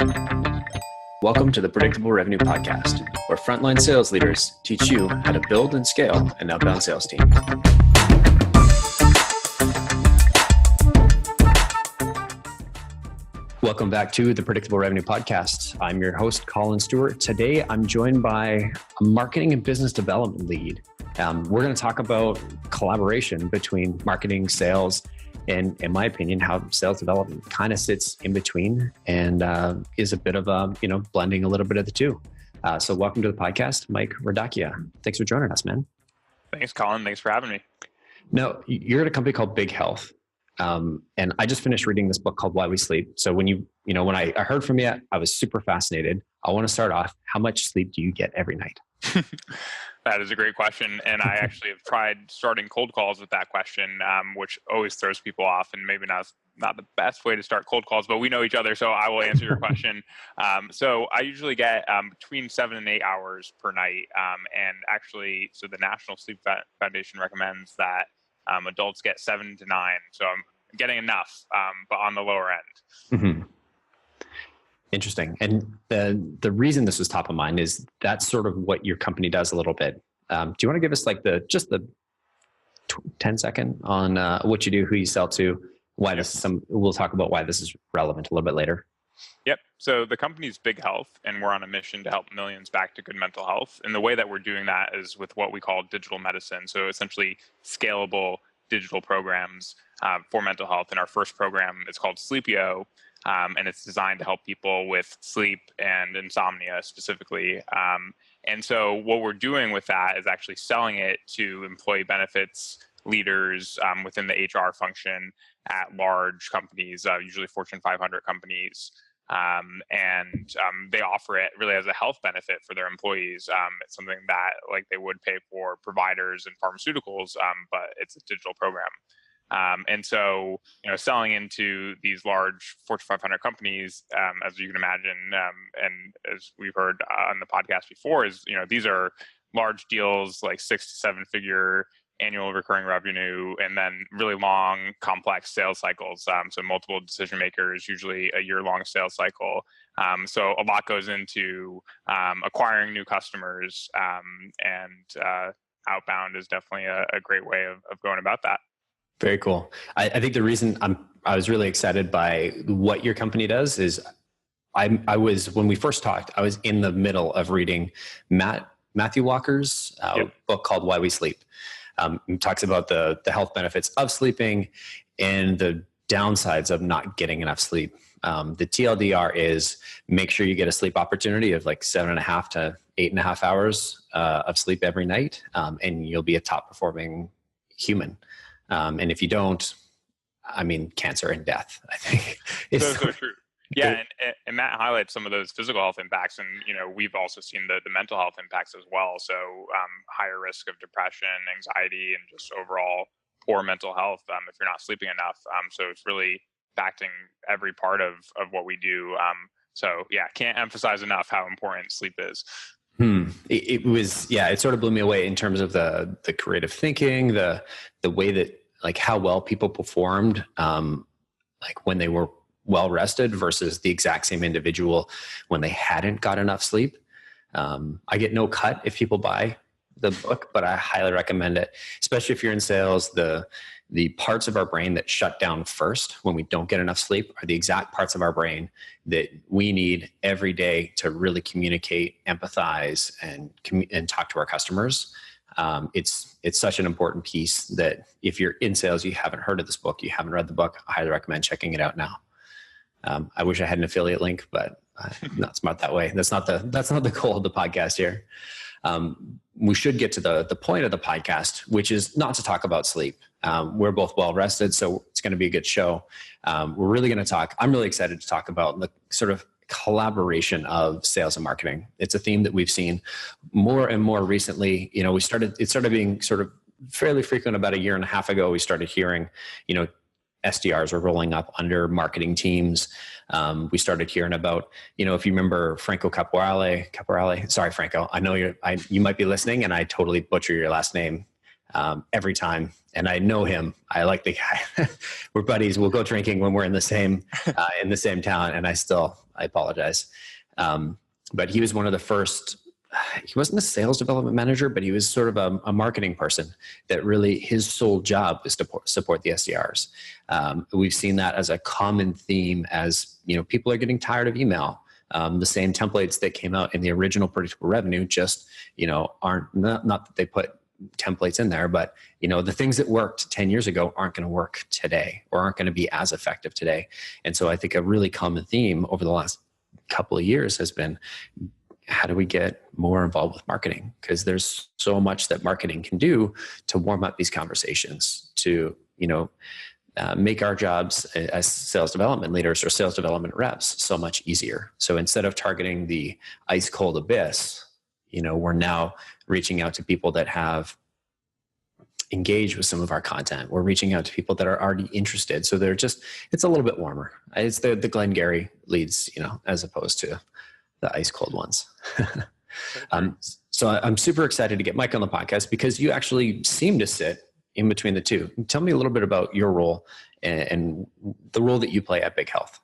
Welcome to the Predictable Revenue Podcast, where frontline sales leaders teach you how to build and scale an outbound sales team. Welcome back to the Predictable Revenue Podcast. I'm your host, Collin Stewart. Today, I'm joined by a marketing and business development lead. We're going to talk about collaboration between marketing, sales, and in my opinion, how sales development kind of sits in between and is a bit of a, blending a little bit of the two. So welcome to the podcast, Mike Radocchia. Thanks for joining us, man. Thanks, Collin. Thanks for having me. No, you're at a company called Big Health. And I just finished reading this book called Why We Sleep. So when when I heard from you, I was super fascinated. I want to start off. How much sleep do you get every night? That is a great question. And I actually have tried starting cold calls with that question, which always throws people off, and maybe not the best way to start cold calls, but we know each other. So I will answer your question. So I usually get between 7 and 8 hours per night. And actually, so the National Sleep Foundation recommends that adults get 7 to 9. So I'm getting enough, but on the lower end. Mm-hmm. Interesting. And the reason this was top of mind is that's sort of what your company does a little bit. Do you want to give us like the 10 second on what you do, who you sell to, why this is we'll talk about why this is relevant a little bit later. Yep. So the company's Big Health, and we're on a mission to help millions back to good mental health. And the way that we're doing that is with what we call digital medicine. So essentially scalable digital programs for mental health. And our first program is called Sleepio. And it's designed to help people with sleep and insomnia specifically. And so what we're doing with that is actually selling it to employee benefits leaders within the HR function at large companies, usually Fortune 500 companies. And they offer it really as a health benefit for their employees. It's something that like they would pay for providers and pharmaceuticals, but it's a digital program. And so, selling into these large Fortune 500 companies, as you can imagine, and as we've heard on the podcast before, is, these are large deals, like 6 to 7 figure annual recurring revenue, and then really long, complex sales cycles. So multiple decision makers, usually a year-long sales cycle. So a lot goes into acquiring new customers, and outbound is definitely a great way of going about that. Very cool. I think the reason I was really excited by what your company does is I was, when we first talked, I was in the middle of reading Matthew Walker's book called Why We Sleep. He talks about the health benefits of sleeping and the downsides of not getting enough sleep. The TLDR is make sure you get a sleep opportunity of like 7.5 to 8.5 hours of sleep every night, and you'll be a top performing human. And if you don't, cancer and death, I think. So true. Yeah, and Matt highlights some of those physical health impacts, and we've also seen the mental health impacts as well. So higher risk of depression, anxiety, and just overall poor mental health if you're not sleeping enough. So it's really impacting every part of what we do. So yeah, can't emphasize enough how important sleep is. It sort of blew me away in terms of the creative thinking, the way that like how well people performed, like when they were well rested versus the exact same individual when they hadn't got enough sleep. I get no cut if people buy the book, but I highly recommend it, especially if you're in sales. The parts of our brain that shut down first when we don't get enough sleep are the exact parts of our brain that we need every day to really communicate, empathize, and talk to our customers. It's such an important piece that if you're in sales, you haven't heard of this book, you haven't read the book, I highly recommend checking it out now. I wish I had an affiliate link, but I'm not smart that way. That's not the goal of the podcast here. We should get to the point of the podcast, which is not to talk about sleep. We're both well rested, so it's going to be a good show. We're really going to talk. I'm really excited to talk about the sort of collaboration of sales and marketing. It's a theme that we've seen more and more recently. It started being sort of fairly frequent about 1.5 years ago. We started hearing, SDRs were rolling up under marketing teams. We started hearing about, if you remember Franco Caporale. Sorry, Franco. I know you might be listening, and I totally butcher your last name every time. and I know him. I like the guy. We're buddies. We'll go drinking when we're in the same town. And I apologize. But he was one of the first. He wasn't a sales development manager, but he was sort of a marketing person that really his sole job was to support the SDRs. We've seen that as a common theme as, people are getting tired of email. The same templates that came out in the original predictable revenue just, aren't not that they put templates in there, but the things that worked 10 years ago aren't going to work today or aren't going to be as effective today. And so I think a really common theme over the last couple of years has been, how do we get more involved with marketing? Because there's so much that marketing can do to warm up these conversations, to, make our jobs as sales development leaders or sales development reps so much easier. So instead of targeting the ice cold abyss, we're now reaching out to people that have engaged with some of our content. We're reaching out to people that are already interested. So it's a little bit warmer. It's the Glengarry leads, as opposed to the ice cold ones. So I'm super excited to get Mike on the podcast because you actually seem to sit in between the two. Tell me a little bit about your role and the role that you play at Big Health.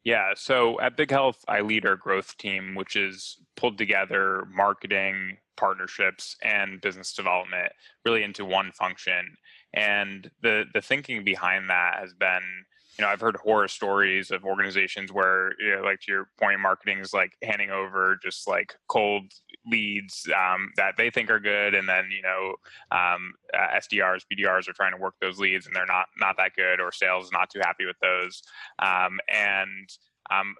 Yeah, so at Big Health, I lead our growth team, which is pulled together marketing, partnerships, and business development really into one function. And the thinking behind that has been, I've heard horror stories of organizations where, like to your point, marketing is like handing over just like cold leads that they think are good, and then SDRs, BDRs are trying to work those leads, and they're not that good, or sales is not too happy with those.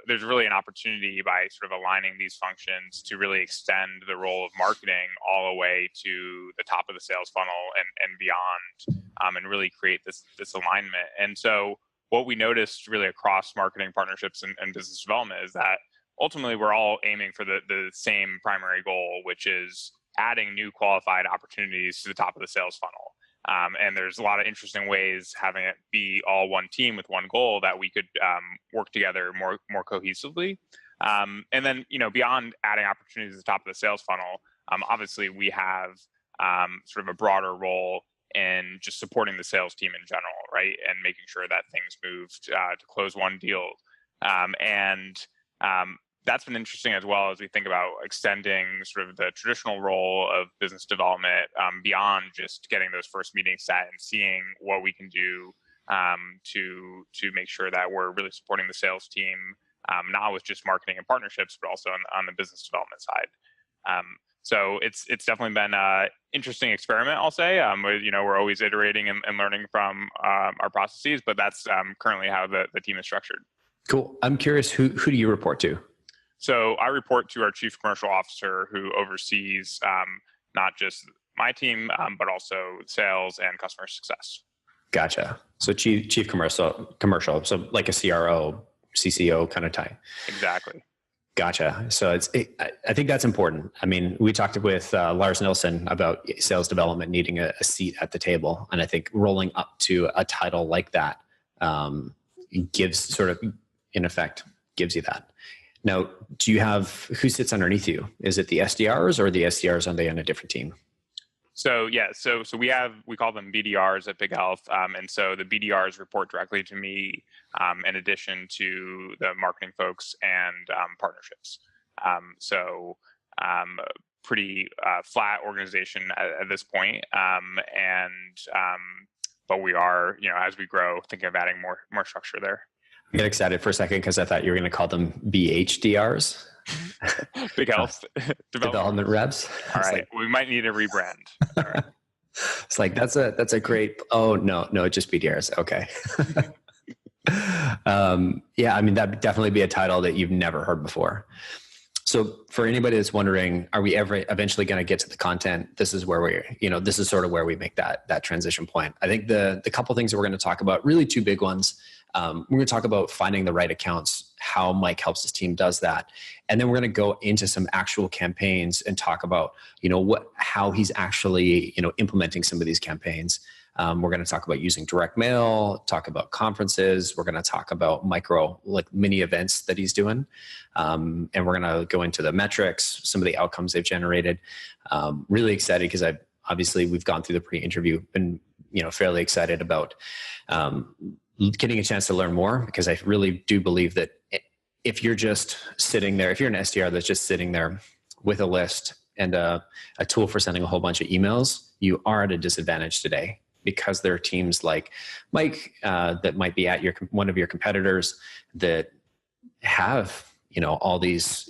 There's really an opportunity by sort of aligning these functions to really extend the role of marketing all the way to the top of the sales funnel and beyond, and really create this alignment. And so what we noticed really across marketing partnerships and business development is that ultimately we're all aiming for the same primary goal, which is adding new qualified opportunities to the top of the sales funnel. And there's a lot of interesting ways having it be all one team with one goal that we could work together more cohesively. And then, beyond adding opportunities to the top of the sales funnel, obviously we have sort of a broader role in just supporting the sales team in general, right? And making sure that things moved to close one deal. That's been interesting as well as we think about extending sort of the traditional role of business development beyond just getting those first meetings set and seeing what we can do to make sure that we're really supporting the sales team, not with just marketing and partnerships, but also on the business development side. So it's definitely been an interesting experiment, I'll say. We're always iterating and learning from our processes, but that's currently how the team is structured. Cool. I'm curious, who do you report to? So I report to our chief commercial officer, who oversees not just my team, but also sales and customer success. Gotcha. So chief commercial, so like a CRO, CCO kind of type. Exactly. Gotcha. So I think that's important. I mean, we talked with Lars Nilsson about sales development needing a seat at the table. And I think rolling up to a title like that gives sort of, in effect, gives you that. Now, do you have, who sits underneath you? Is it the SDRs, or the SDRs, are they on a different team? So yeah, so we call them BDRs at Big Health, and so the BDRs report directly to me, in addition to the marketing folks and partnerships. Pretty flat organization at this point, but we are, as we grow, thinking of adding more structure there. I get excited for a second because I thought you were going to call them BHDRs. Big Health Development Reps. All right, we might need a rebrand. All right. It's like that's a great. Oh no, just BDRs. Okay. Yeah, I mean that'd definitely be a title that you've never heard before. So for anybody that's wondering, are we ever eventually going to get to the content? This is where this is sort of where we make that transition point. I think the couple things that we're going to talk about, really two big ones. We're going to talk about finding the right accounts, how Mike helps his team does that. And then we're going to go into some actual campaigns and talk about, how he's actually, implementing some of these campaigns. We're going to talk about using direct mail, talk about conferences. We're going to talk about mini events that he's doing. And we're going to go into the metrics, some of the outcomes they've generated. Really excited because obviously we've gone through the pre-interview and, fairly excited about getting a chance to learn more, because I really do believe that if you're just sitting there, if you're an SDR that's just sitting there with a list and a tool for sending a whole bunch of emails, you are at a disadvantage today, because there are teams like Mike that might be at one of your competitors that have all these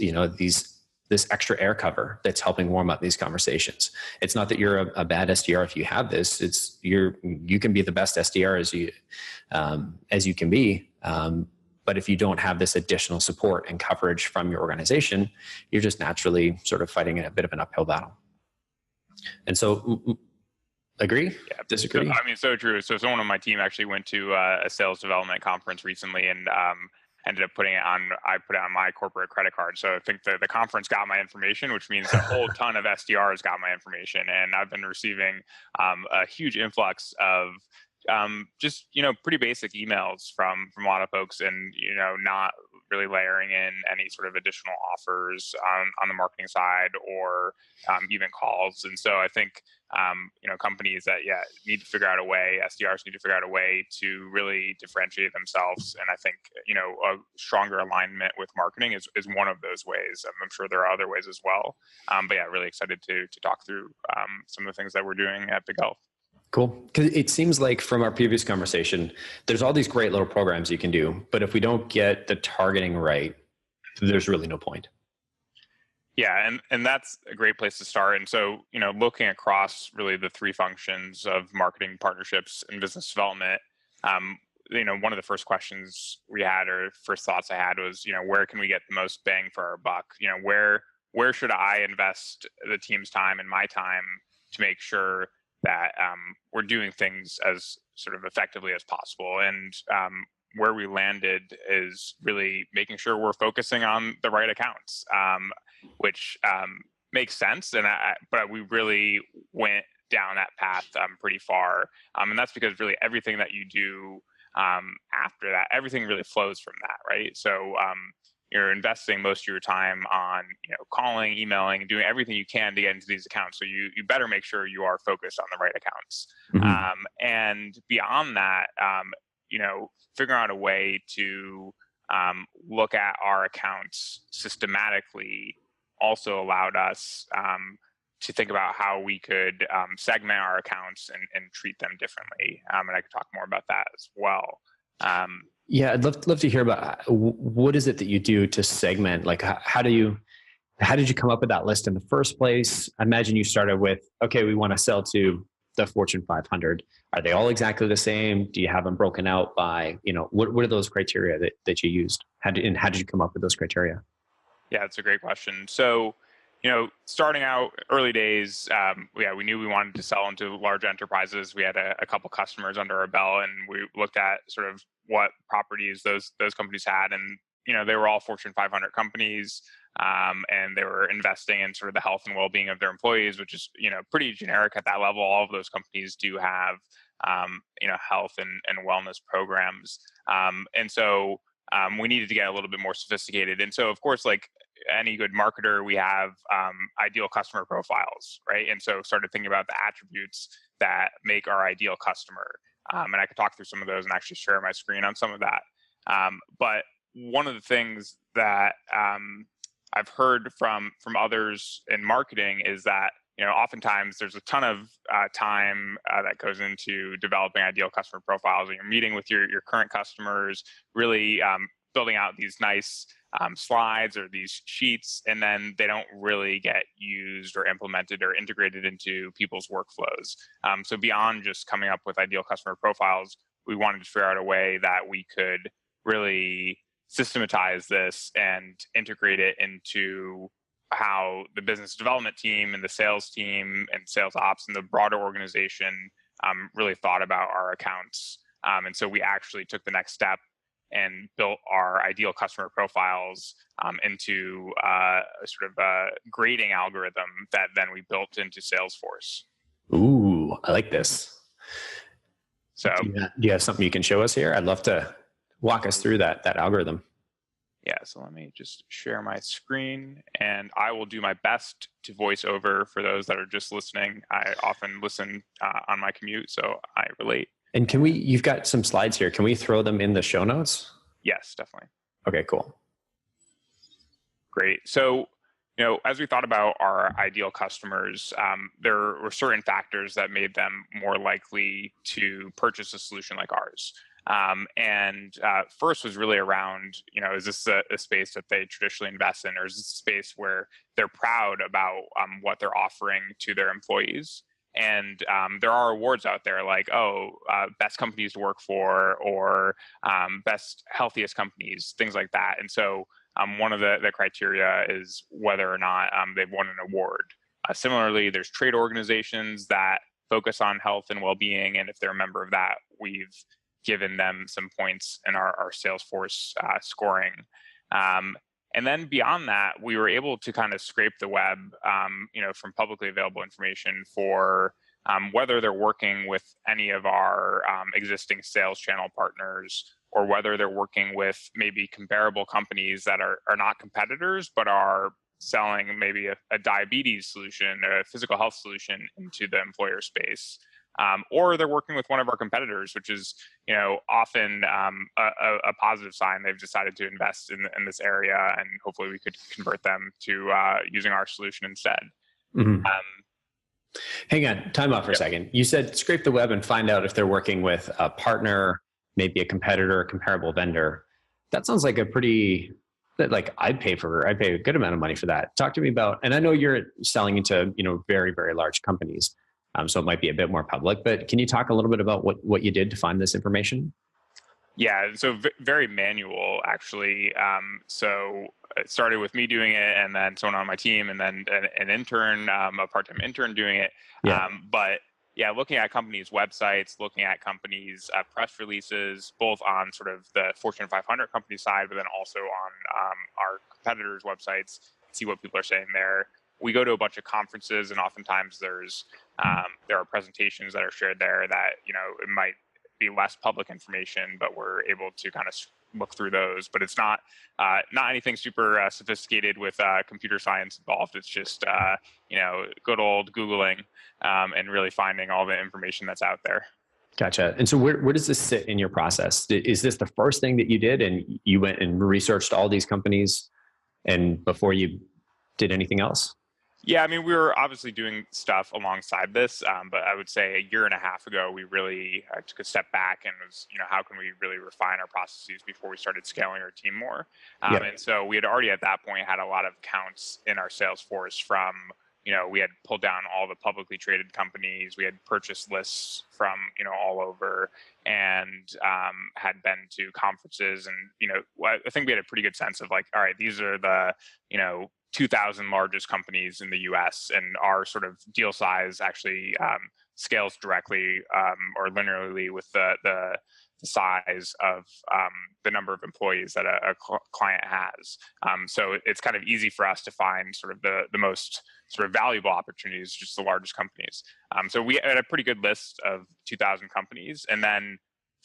this extra air cover that's helping warm up these conversations. It's not that you're a bad SDR if you have this. It's you can be the best SDR as you can be. But if you don't have this additional support and coverage from your organization, you're just naturally sort of fighting a bit of an uphill battle. And so, agree? Yeah, disagree? So true. So someone on my team actually went to a sales development conference recently, and ended up putting it on. I put it on my corporate credit card. So I think the conference got my information, which means a whole ton of SDRs got my information, and I've been receiving a huge influx of just pretty basic emails from a lot of folks, and not really layering in any sort of additional offers on the marketing side, or even calls. And so I think companies that need to figure out a way, SDRs need to figure out a way to really differentiate themselves. And I think a stronger alignment with marketing is one of those ways. I'm sure there are other ways as well. But really excited to talk through some of the things that we're doing at Big Health. Cool. Because it seems like from our previous conversation, there's all these great little programs you can do, but if we don't get the targeting right, there's really no point. Yeah, and that's a great place to start. And so, looking across really the three functions of marketing, partnerships, and business development, one of the first questions we had, or first thoughts I had, was, where can we get the most bang for our buck? Where should I invest the team's time and my time to make sure that we're doing things as sort of effectively as possible? And where we landed is really making sure we're focusing on the right accounts, which makes sense. But we really went down that path pretty far, and that's because really everything that you do after that, everything really flows from that, right? So you're investing most of your time on calling, emailing, doing everything you can to get into these accounts. So you better make sure you are focused on the right accounts. Mm-hmm. And beyond that, figuring out a way to look at our accounts systematically also allowed us to think about how we could segment our accounts and treat them differently. And I could talk more about that as well. Yeah, I'd love to hear about what is it that you do to segment? Like, how did you come up with that list in the first place? I imagine you started with, okay, we want to sell to the Fortune 500. Are they all exactly the same? Do you have them broken out by, what are those criteria that you used? How did you come up with those criteria? Yeah, it's a great question. So, starting out early days, we knew we wanted to sell into large enterprises. We had a couple customers under our belt, and we looked at sort of what properties those companies had, and they were all Fortune 500 companies, and they were investing in sort of the health and well-being of their employees, which is pretty generic at that level. All of those companies do have health and wellness programs, and so we needed to get a little bit more sophisticated. And so, of course, like any good marketer, we have ideal customer profiles, right? And so started thinking about the attributes that make our ideal customer. And I could talk through some of those and actually share my screen on some of that. But one of the things that I've heard from others in marketing is that oftentimes there's a ton of time that goes into developing ideal customer profiles, and you're meeting with your current customers, really building out these nice slides or these sheets, and then they don't really get used or implemented or integrated into people's workflows. So beyond just coming up with ideal customer profiles, we wanted to figure out a way that we could really systematize this and integrate it into how the business development team and the sales team and sales ops and the broader organization really thought about our accounts. And so we actually took the next step and built our ideal customer profiles into sort of a grading algorithm that then we built into Salesforce. Ooh, I like this. So do you have something you can show us here? I'd love to walk us through that algorithm. Yeah, so let me just share my screen, and I will do my best to voice over for those that are just listening. I often listen on my commute, so I relate. And you've got some slides here. Can we throw them in the show notes? Yes, definitely. Okay, cool. Great. So, as we thought about our ideal customers, there were certain factors that made them more likely to purchase a solution like ours. First was really around, is this a space that they traditionally invest in, or is this a space where they're proud about what they're offering to their employees? And there are awards out there like, best companies to work for, or best healthiest companies, things like that. And so one of the criteria is whether or not they've won an award. Similarly, there's trade organizations that focus on health and well-being, and if they're a member of that, we've given them some points in our Salesforce scoring. And then beyond that, we were able to kind of scrape the web, from publicly available information for whether they're working with any of our existing sales channel partners, or whether they're working with maybe comparable companies that are not competitors, but are selling maybe a diabetes solution, a physical health solution into the employer space. Or they're working with one of our competitors, which is, often a positive sign. They've decided to invest in this area, and hopefully we could convert them to using our solution instead. Mm-hmm. Hang on, time out for a second. You said scrape the web and find out if they're working with a partner, maybe a competitor, a comparable vendor. That sounds like I'd pay a good amount of money for that. Talk to me about, and I know you're selling into, very, very large companies. So it might be a bit more public, but can you talk a little bit about what you did to find this information? Yeah, so very manual, actually. So it started with me doing it, and then someone on my team, and then an intern, a part-time intern doing it. Yeah. But yeah, looking at companies' websites, looking at companies' press releases, both on sort of the Fortune 500 company side, but then also on our competitors' websites, see what people are saying there. We go to a bunch of conferences, and oftentimes there are presentations that are shared there that, it might be less public information, but we're able to kind of look through those. But it's not anything super sophisticated with computer science involved. It's just good old Googling and really finding all the information that's out there. Gotcha. And so where does this sit in your process? Is this the first thing that you did, and you went and researched all these companies and before you did anything else? Yeah, I mean, we were obviously doing stuff alongside this, but I would say a year and a half ago, we really took a step back and was, how can we really refine our processes before we started scaling our team more? And so we had already at that point had a lot of accounts in our Salesforce from, we had pulled down all the publicly traded companies, we had purchased lists from, all over, and had been to conferences. And, I think we had a pretty good sense of like, all right, these are the, 2,000 largest companies in the US, and our sort of deal size actually scales directly or linearly with the size of the number of employees that a client has. So it's kind of easy for us to find sort of the most sort of valuable opportunities, just the largest companies. So we had a pretty good list of 2,000 companies, and then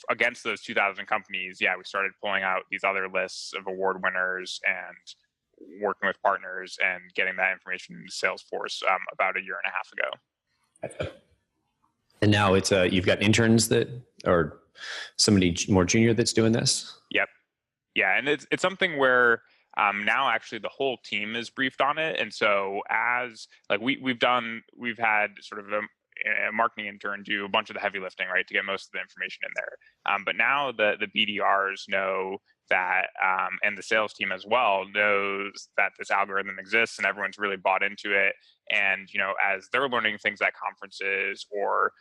against those 2,000 companies, we started pulling out these other lists of award winners and working with partners and getting that information into Salesforce about a year and a half ago. And now it's you've got interns or somebody more junior that's doing this? Yep. Yeah, and it's something where now actually the whole team is briefed on it. And so as like we've had sort of a marketing intern do a bunch of the heavy lifting, right, to get most of the information in there. But now the BDRs know that, and the sales team as well knows that this algorithm exists, and everyone's really bought into it. And, as they're learning things at conferences or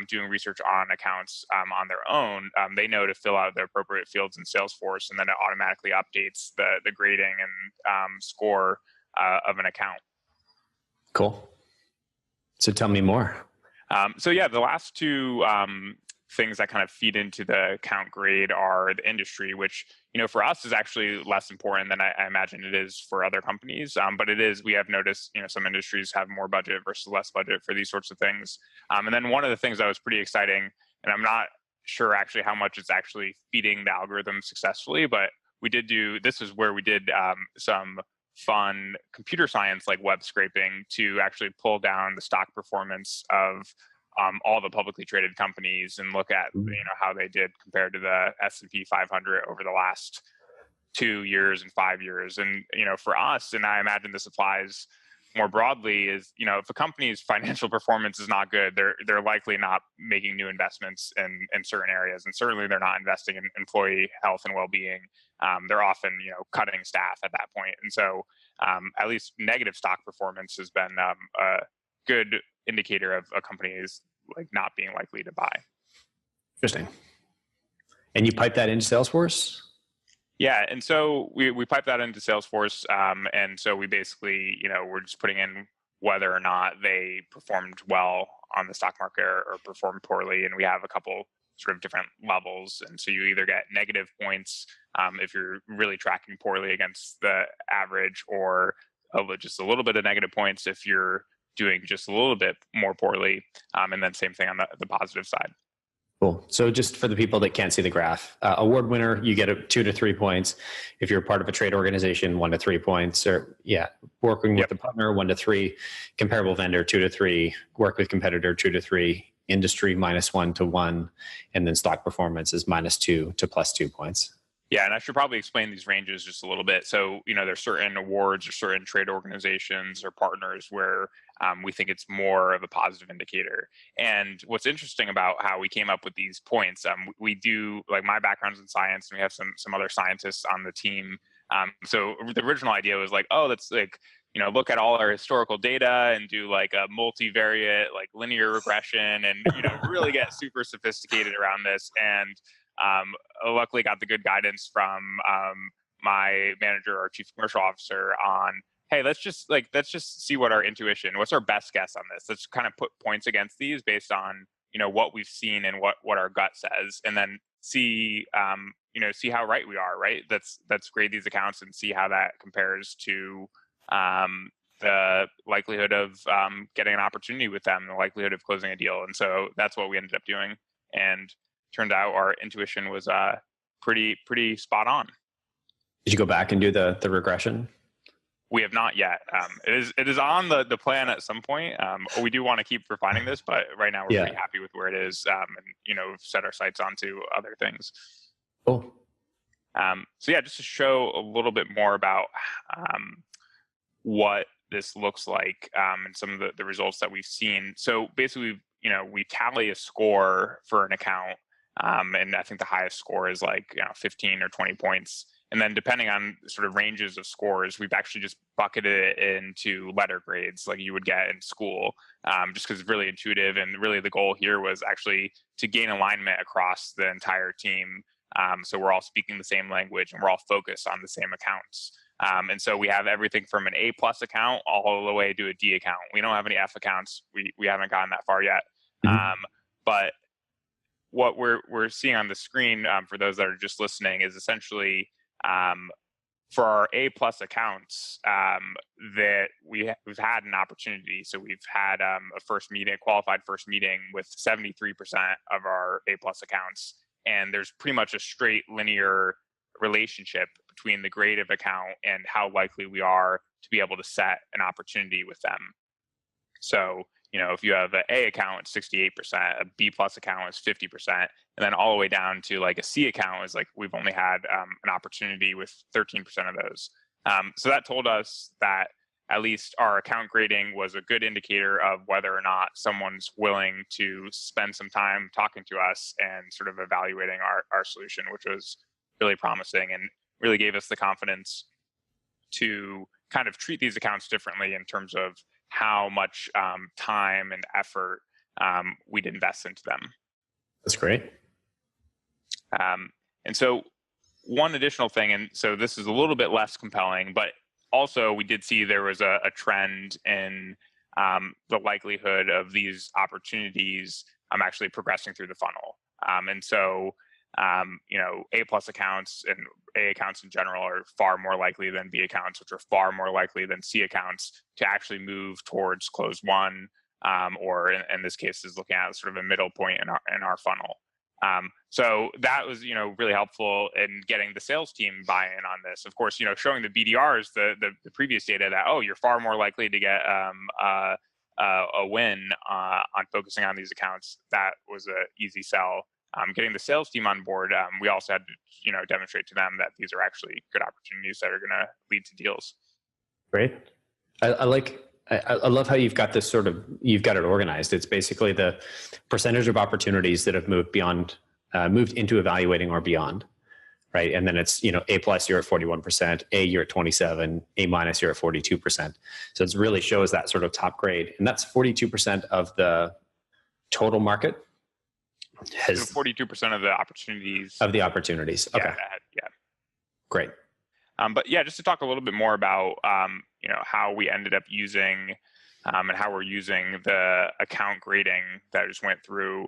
doing research on accounts on their own, they know to fill out the appropriate fields in Salesforce, and then it automatically updates the grading and score of an account. Cool. So tell me more. The last two things that kind of feed into the account grade are the industry, which, for us is actually less important than I imagine it is for other companies. But it is, we have noticed, some industries have more budget versus less budget for these sorts of things. And then one of the things that was pretty exciting, and I'm not sure actually how much it's actually feeding the algorithm successfully, but we did do, this is where we did some fun computer science like web scraping to actually pull down the stock performance of all the publicly traded companies and look at how they did compared to the S&P 500 over the last 2 years and 5 years. And for us, and I imagine this applies more broadly, is if a company's financial performance is not good, they're likely not making new investments in certain areas, and certainly they're not investing in employee health and well-being. They're often cutting staff at that point, and so at least negative stock performance has been a good indicator of a company is like not being likely to buy. Interesting. And you pipe that into Salesforce? Yeah, and so we pipe that into Salesforce, and so we basically, we're just putting in whether or not they performed well on the stock market or performed poorly, and we have a couple sort of different levels, and so you either get negative points if you're really tracking poorly against the average, or just a little bit of negative points if you're doing just a little bit more poorly, and then same thing on the positive side. Cool. So just for the people that can't see the graph, award winner, you get 2 to 3 points. If you're part of a trade organization, 1 to 3 points. Or working with a partner, 1 to 3. Comparable vendor, 2 to 3. Work with competitor, 2 to 3. Industry, -1 to 1. And then stock performance is -2 to +2 points. Yeah, and I should probably explain these ranges just a little bit. So, there's certain awards or certain trade organizations or partners where we think it's more of a positive indicator. And what's interesting about how we came up with these points, we do, like, my background's in science, and we have some other scientists on the team. So the original idea was like, oh, let's look at all our historical data and do like a multivariate, like linear regression, and really get super sophisticated around this. And luckily got the good guidance from my manager or chief commercial officer on, hey, let's just see what our intuition, what's our best guess on this. Let's kind of put points against these based on what we've seen and what our gut says, and then see see how right we are. Right, let's grade these accounts and see how that compares to the likelihood of getting an opportunity with them, the likelihood of closing a deal. And so that's what we ended up doing, and turned out our intuition was pretty spot on. Did you go back and do the regression? We have not yet. It is on the plan at some point. We do want to keep refining this, but right now we're pretty happy with where it is, and we've set our sights onto other things. Cool. So just to show a little bit more about what this looks like and some of the results that we've seen. So basically, we tally a score for an account. And I think the highest score is like 15 or 20 points. And then depending on sort of ranges of scores, we've actually just bucketed it into letter grades like you would get in school, just because it's really intuitive. And really the goal here was actually to gain alignment across the entire team. So we're all speaking the same language and we're all focused on the same accounts. And so we have everything from an A+ account all the way to a D account. We don't have any F accounts. We haven't gotten that far yet. But what we're seeing on the screen for those that are just listening is essentially for our A+ accounts that we've had an opportunity. So we've had a qualified first meeting with 73% of our A+ accounts, and there's pretty much a straight linear relationship between the grade of account and how likely we are to be able to set an opportunity with them. So if you have an A account, it's 68%, a B+ account is 50%, and then all the way down to like a C account is like we've only had an opportunity with 13% of those. So that told us that at least our account grading was a good indicator of whether or not someone's willing to spend some time talking to us and sort of evaluating our solution, which was really promising and really gave us the confidence to kind of treat these accounts differently in terms of how much time and effort we'd invest into them. That's great. And so one additional thing, and so this is a little bit less compelling, but also we did see there was a trend in the likelihood of these opportunities actually progressing through the funnel. And so A+ accounts and A accounts in general are far more likely than B accounts, which are far more likely than C accounts to actually move towards close one, or in this case is looking at sort of a middle point in our funnel. So that was, really helpful in getting the sales team buy-in on this. Of course, showing the BDRs the previous data that, oh, you're far more likely to get a win on focusing on these accounts. That was an easy sell. Getting the sales team on board, we also had to, demonstrate to them that these are actually good opportunities that are going to lead to deals. Great. I love how you've got this you've got it organized. It's basically the percentage of opportunities that have moved into evaluating or beyond, right? And then it's, A plus, you're at 41%, A, you're at 27%, A minus, you're at 42%. So it really shows that sort of top grade. And that's 42% of the total market. So 42% of the opportunities. Okay. Yeah. Great. But yeah, just to talk a little bit more about, how we ended up using and how we're using the account grading that I just went through.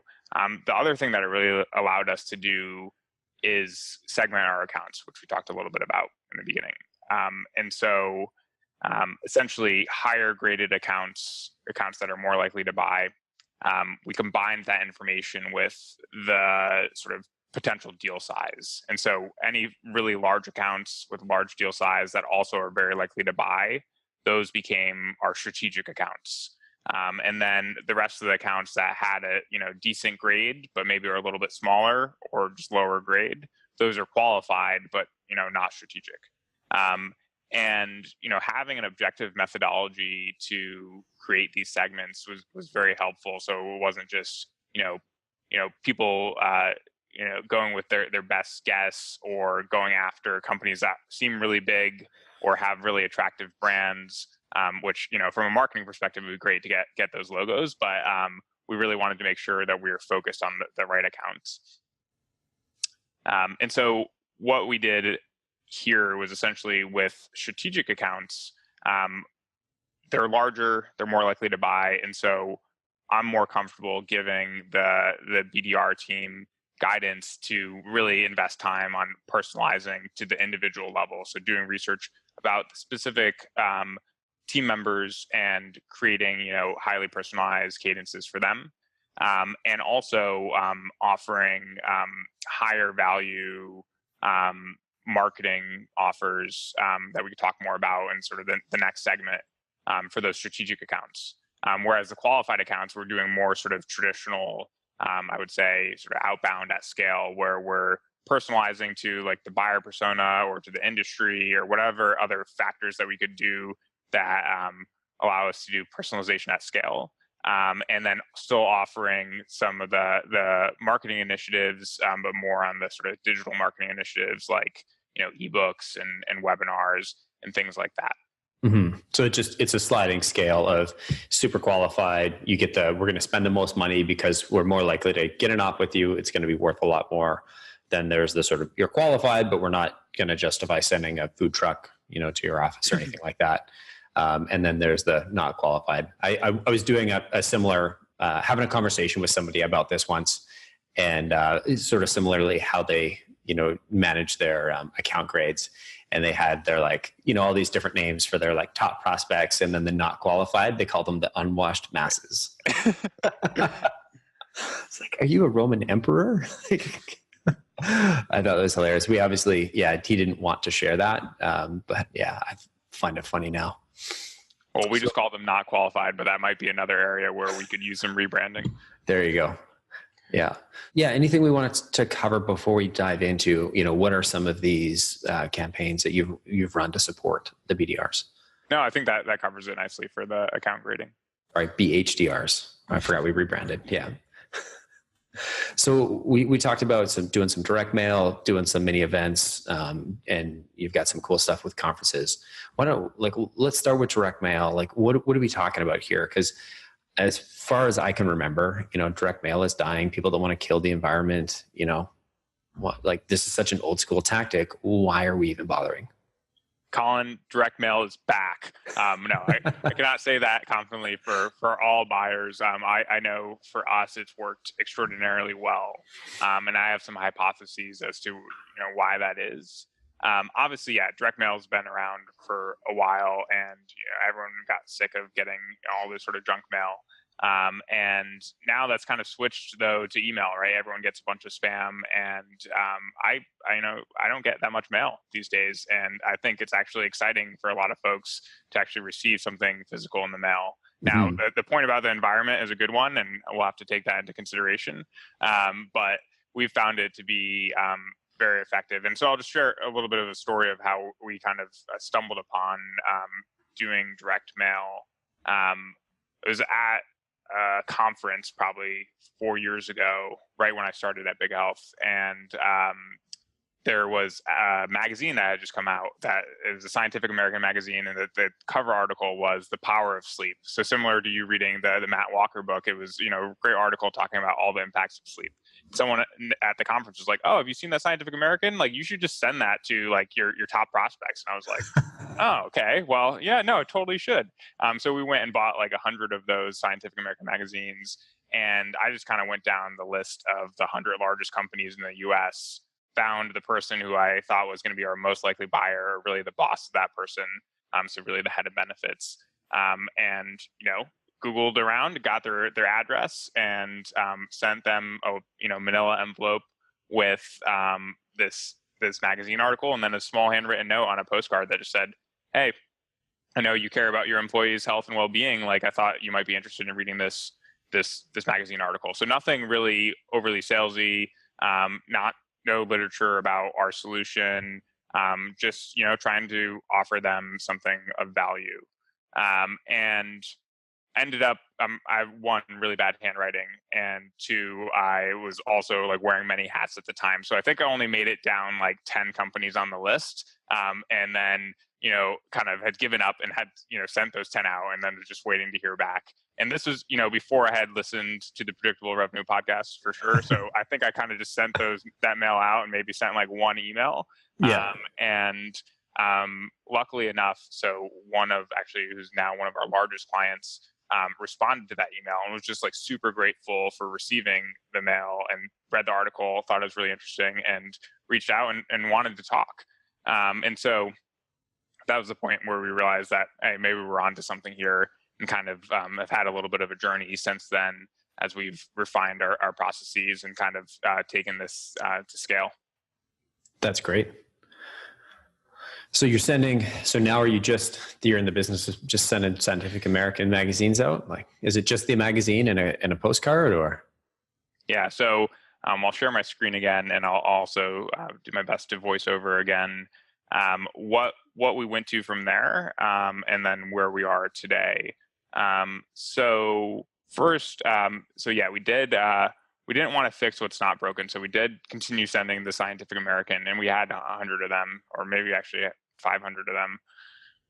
The other thing that it really allowed us to do is segment our accounts, which we talked a little bit about in the beginning. And so essentially higher graded accounts that are more likely to buy, we combined that information with the sort of potential deal size. And so any really large accounts with large deal size that also are very likely to buy, those became our strategic accounts. And then the rest of the accounts that had a decent grade, but maybe are a little bit smaller or just lower grade, those are qualified, but not strategic. And having an objective methodology to create these segments was very helpful. So it wasn't just people going with their best guess or going after companies that seem really big or have really attractive brands, which, from a marketing perspective, it would be great to get those logos. But we really wanted to make sure that we were focused on the right accounts. And so what we did here was essentially with strategic accounts, they're larger, they're more likely to buy. And so I'm more comfortable giving the BDR team guidance to really invest time on personalizing to the individual level. So doing research about the specific team members and creating, highly personalized cadences for them. And also offering higher value marketing offers that we could talk more about in sort of the next segment for those strategic accounts. Whereas the qualified accounts, we're doing more sort of traditional, I would say, sort of outbound at scale, where we're personalizing to like the buyer persona or to the industry or whatever other factors that we could do that allow us to do personalization at scale. And then still offering some of the marketing initiatives, but more on the sort of digital marketing initiatives like, ebooks and webinars and things like that. Mm-hmm. So it's a sliding scale of super qualified. You get we're going to spend the most money because we're more likely to get an op with you. It's going to be worth a lot more. Then there's the sort of, you're qualified, but we're not going to justify sending a food truck, to your office or anything like that. And then there's the not qualified. I was doing a similar, having a conversation with somebody about this once, and sort of similarly how they, manage their account grades. And they had their all these different names for their top prospects, and then the not qualified, they call them the unwashed masses. It's like, are you a Roman emperor? I thought it was hilarious. We obviously, he didn't want to share that. But yeah, I find it funny now. Well, we just call them not qualified, but that might be another area where we could use some rebranding. There you go. Yeah. Yeah. Anything we wanted to cover before we dive into, what are some of these campaigns that you've run to support the BDRs? No, I think that covers it nicely for the account grading. All right. BHDRs. I forgot we rebranded. Yeah. So we talked about doing some direct mail, doing some mini events, and you've got some cool stuff with conferences. Why don't let's start with direct mail. What are we talking about here? Because as far as I can remember, direct mail is dying. People don't want to kill the environment. This is such an old school tactic. Why are we even bothering? Collin, direct mail is back. No, I cannot say that confidently for all buyers. I know for us, it's worked extraordinarily well. And I have some hypotheses as to, why that is. Obviously, direct mail has been around for a while, and everyone got sick of getting all this sort of junk mail. And now that's kind of switched though to email, right? Everyone gets a bunch of spam, and I know I don't get that much mail these days, and I think it's actually exciting for a lot of folks to actually receive something physical in the mail. Now, Mm-hmm. the point about the environment is a good one, and we'll have to take that into consideration. But we've found it to be very effective, and so I'll just share a little bit of a story of how we kind of stumbled upon doing direct mail. It was at conference probably 4 years ago, right when I started at Big Health, and there was a magazine that had just come out that it was a Scientific American magazine, and the cover article was "The Power of Sleep." So similar to you reading the Matt Walker book, it was a great article talking about all the impacts of sleep. Someone at the conference was like, "Oh, have you seen that Scientific American? Like, you should just send that to like your top prospects." And I was like, "Oh, okay. Well, yeah, no, it totally should." So we went and bought like 100 of those Scientific American magazines, and I just kind of went down the list of the 100 largest companies in the U.S., found the person who I thought was going to be our most likely buyer, or really the boss of that person, so really the head of benefits, and Googled around, got their address, and sent them a manila envelope with this magazine article, and then a small handwritten note on a postcard that just said, "Hey, I know you care about your employees' health and well-being. Like, I thought you might be interested in reading this magazine article." So nothing really overly salesy, no literature about our solution, just trying to offer them something of value, and ended up I one, really bad handwriting, and two, I was also like wearing many hats at the time, so I think I only made it down like 10 companies on the list, and then kind of had given up and had sent those 10 out, and then just waiting to hear back. And this was before I had listened to the Predictable Revenue podcast for sure, so I think I kind of just sent that mail out and maybe sent like one email. Yeah. And luckily enough, so one of actually who's now one of our largest clients responded to that email and was just like super grateful for receiving the mail, and read the article, thought it was really interesting, and reached out and wanted to talk. And so that was the point where we realized that, hey, maybe we're onto something here, and kind of have had a little bit of a journey since then as we've refined our processes and kind of taken this to scale. That's great. So now are you're in the business of just sending Scientific American magazines out? Like, is it just the magazine and a postcard, or? Yeah. So I'll share my screen again, and I'll also do my best to voice over again what we went to from there, and then where we are today. So first, we didn't want to fix what's not broken, so we did continue sending the Scientific American, and we had 100 of them, or maybe actually 500 of them.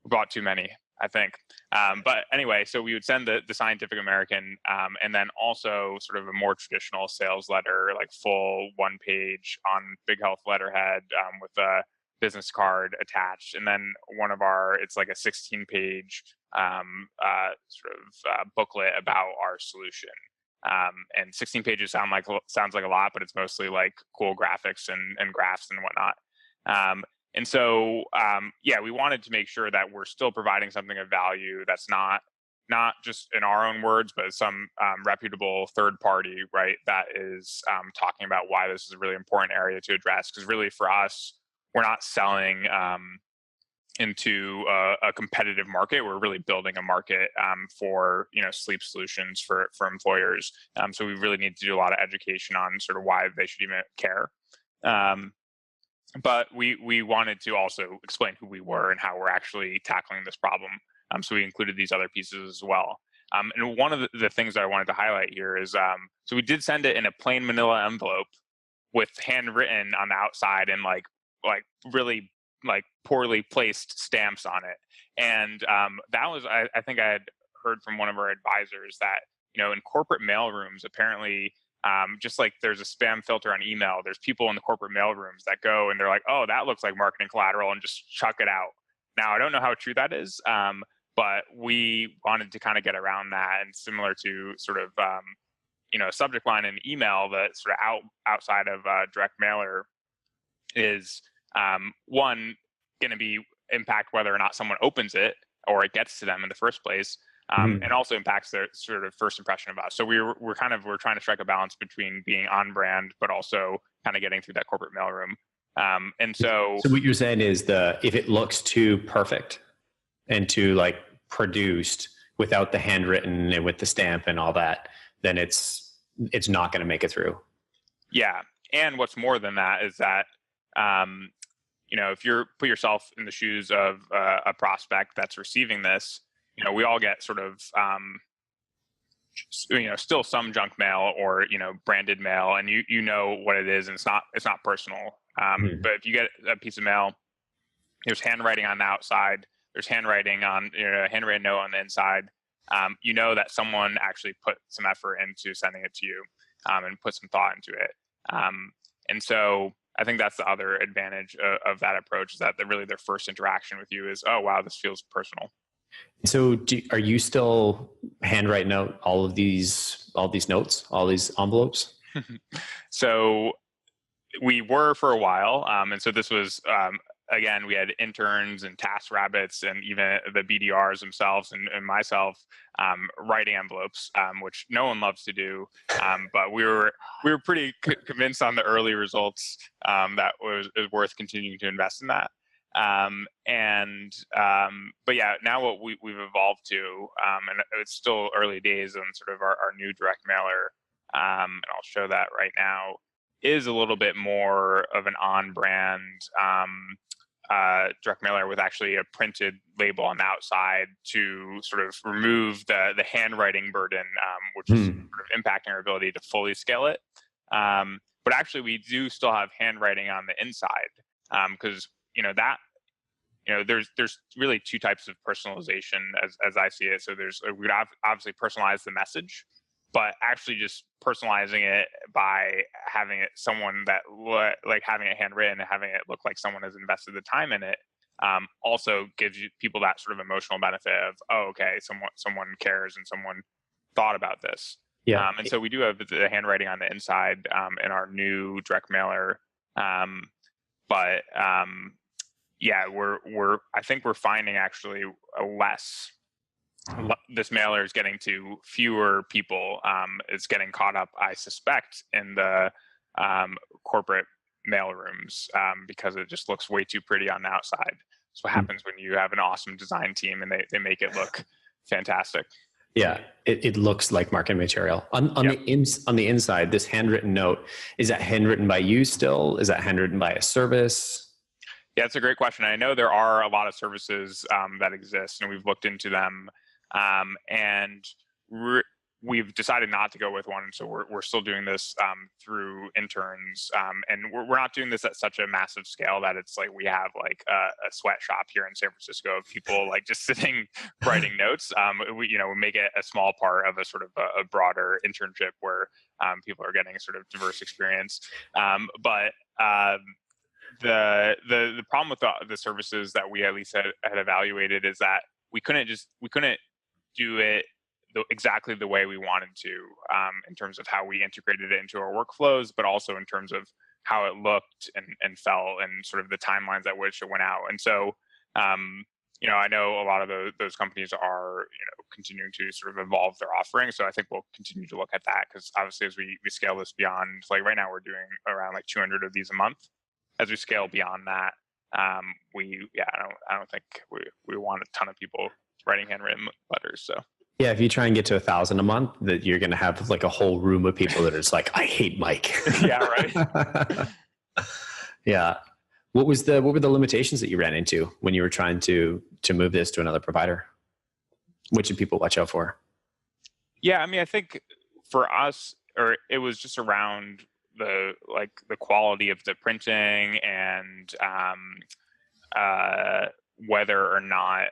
We bought too many, I think. But anyway, so we would send the Scientific American, and then also sort of a more traditional sales letter, like full one page on Big Health letterhead, with a business card attached, and then it's like a 16-page booklet about our solution. And 16 pages sounds like a lot, but it's mostly like cool graphics and graphs and whatnot. And so, we wanted to make sure that we're still providing something of value that's not just in our own words, but some reputable third party, right, that is talking about why this is a really important area to address. Because really, for us, we're not selling into a competitive market. We're really building a market for sleep solutions for employers. So we really need to do a lot of education on sort of why they should even care. But we wanted to also explain who we were and how we're actually tackling this problem. So we included these other pieces as well. And one of the things that I wanted to highlight here is, so we did send it in a plain manila envelope with handwritten on the outside and like really like poorly placed stamps on it. And that was, I think I had heard from one of our advisors that, in corporate mailrooms, apparently, just like there's a spam filter on email, there's people in the corporate mailrooms that go and they're like, "Oh, that looks like marketing collateral," and just chuck it out. Now, I don't know how true that is, but we wanted to kind of get around that, and similar to sort of, a subject line in email that sort of outside of direct mailer is one, going to be impact whether or not someone opens it or it gets to them in the first place. and also impacts their sort of first impression of us. So we're trying to strike a balance between being on brand, but also kind of getting through that corporate mailroom. And so what you're saying is if it looks too perfect and too like produced without the handwritten and with the stamp and all that, then it's not going to make it through. Yeah. And what's more than that is that, if you put yourself in the shoes of a prospect that's receiving this, we all get sort of, still some junk mail or, branded mail, and you know what it is, and it's not personal. But if you get a piece of mail, there's handwriting on the outside, there's handwriting on, handwritten note on the inside. That someone actually put some effort into sending it to you, and put some thought into it. And so I think that's the other advantage of that approach, is that really their first interaction with you is, oh, wow, this feels personal. So are you still handwriting out all these notes, all these envelopes? So we were for a while. And so this was, again, we had interns and task rabbits and even the BDRs themselves and myself writing envelopes, which no one loves to do. But we were pretty convinced on the early results that it was worth continuing to invest in that. But yeah, now what we've evolved to, and it's still early days on sort of our new direct mailer, and I'll show that right now, is a little bit more of an on-brand direct mailer with actually a printed label on the outside to sort of remove the handwriting burden, which is sort of impacting our ability to fully scale it. But actually, we do still have handwriting on the inside, because there's really two types of personalization as I see it. So we'd obviously personalize the message, but actually just personalizing it by having it someone that like having it handwritten and having it look like someone has invested the time in it, also gives people that sort of emotional benefit of, oh, okay, someone cares and someone thought about this. Yeah. And so we do have the handwriting on the inside in our new direct mailer, but yeah, I think we're finding actually this mailer is getting to fewer people. It's getting caught up, I suspect, in the corporate mail rooms, because it just looks way too pretty on the outside. That's what happens when you have an awesome design team and they make it look fantastic. Yeah, it looks like marketing material. On the inside, this handwritten note, is that handwritten by you still? Is that handwritten by a service? Yeah, it's a great question. I know there are a lot of services that exist, and we've looked into them, and we've decided not to go with one. So we're still doing this through interns, and we're not doing this at such a massive scale that it's like we have like a sweatshop here in San Francisco of people like just sitting writing notes. We make it a small part of a sort of a broader internship where people are getting a sort of diverse experience, but. The problem with the services that we at least had evaluated is that we couldn't do it exactly the way we wanted to, in terms of how we integrated it into our workflows, but also in terms of how it looked and felt and sort of the timelines at which it went out. And so, I know a lot of those companies are, continuing to sort of evolve their offering. So I think we'll continue to look at that, because obviously as we scale this beyond, like right now we're doing around like 200 of these a month. As we scale beyond that, I don't think we want a ton of people writing handwritten letters. So yeah, if you try and get to 1,000 a month, that you're going to have like a whole room of people that are just like, I hate Mike. Yeah, right. Yeah. What were the limitations that you ran into when you were trying to move this to another provider? What should people watch out for? Yeah, I mean, I think for us, it was just around the quality of the printing and whether or not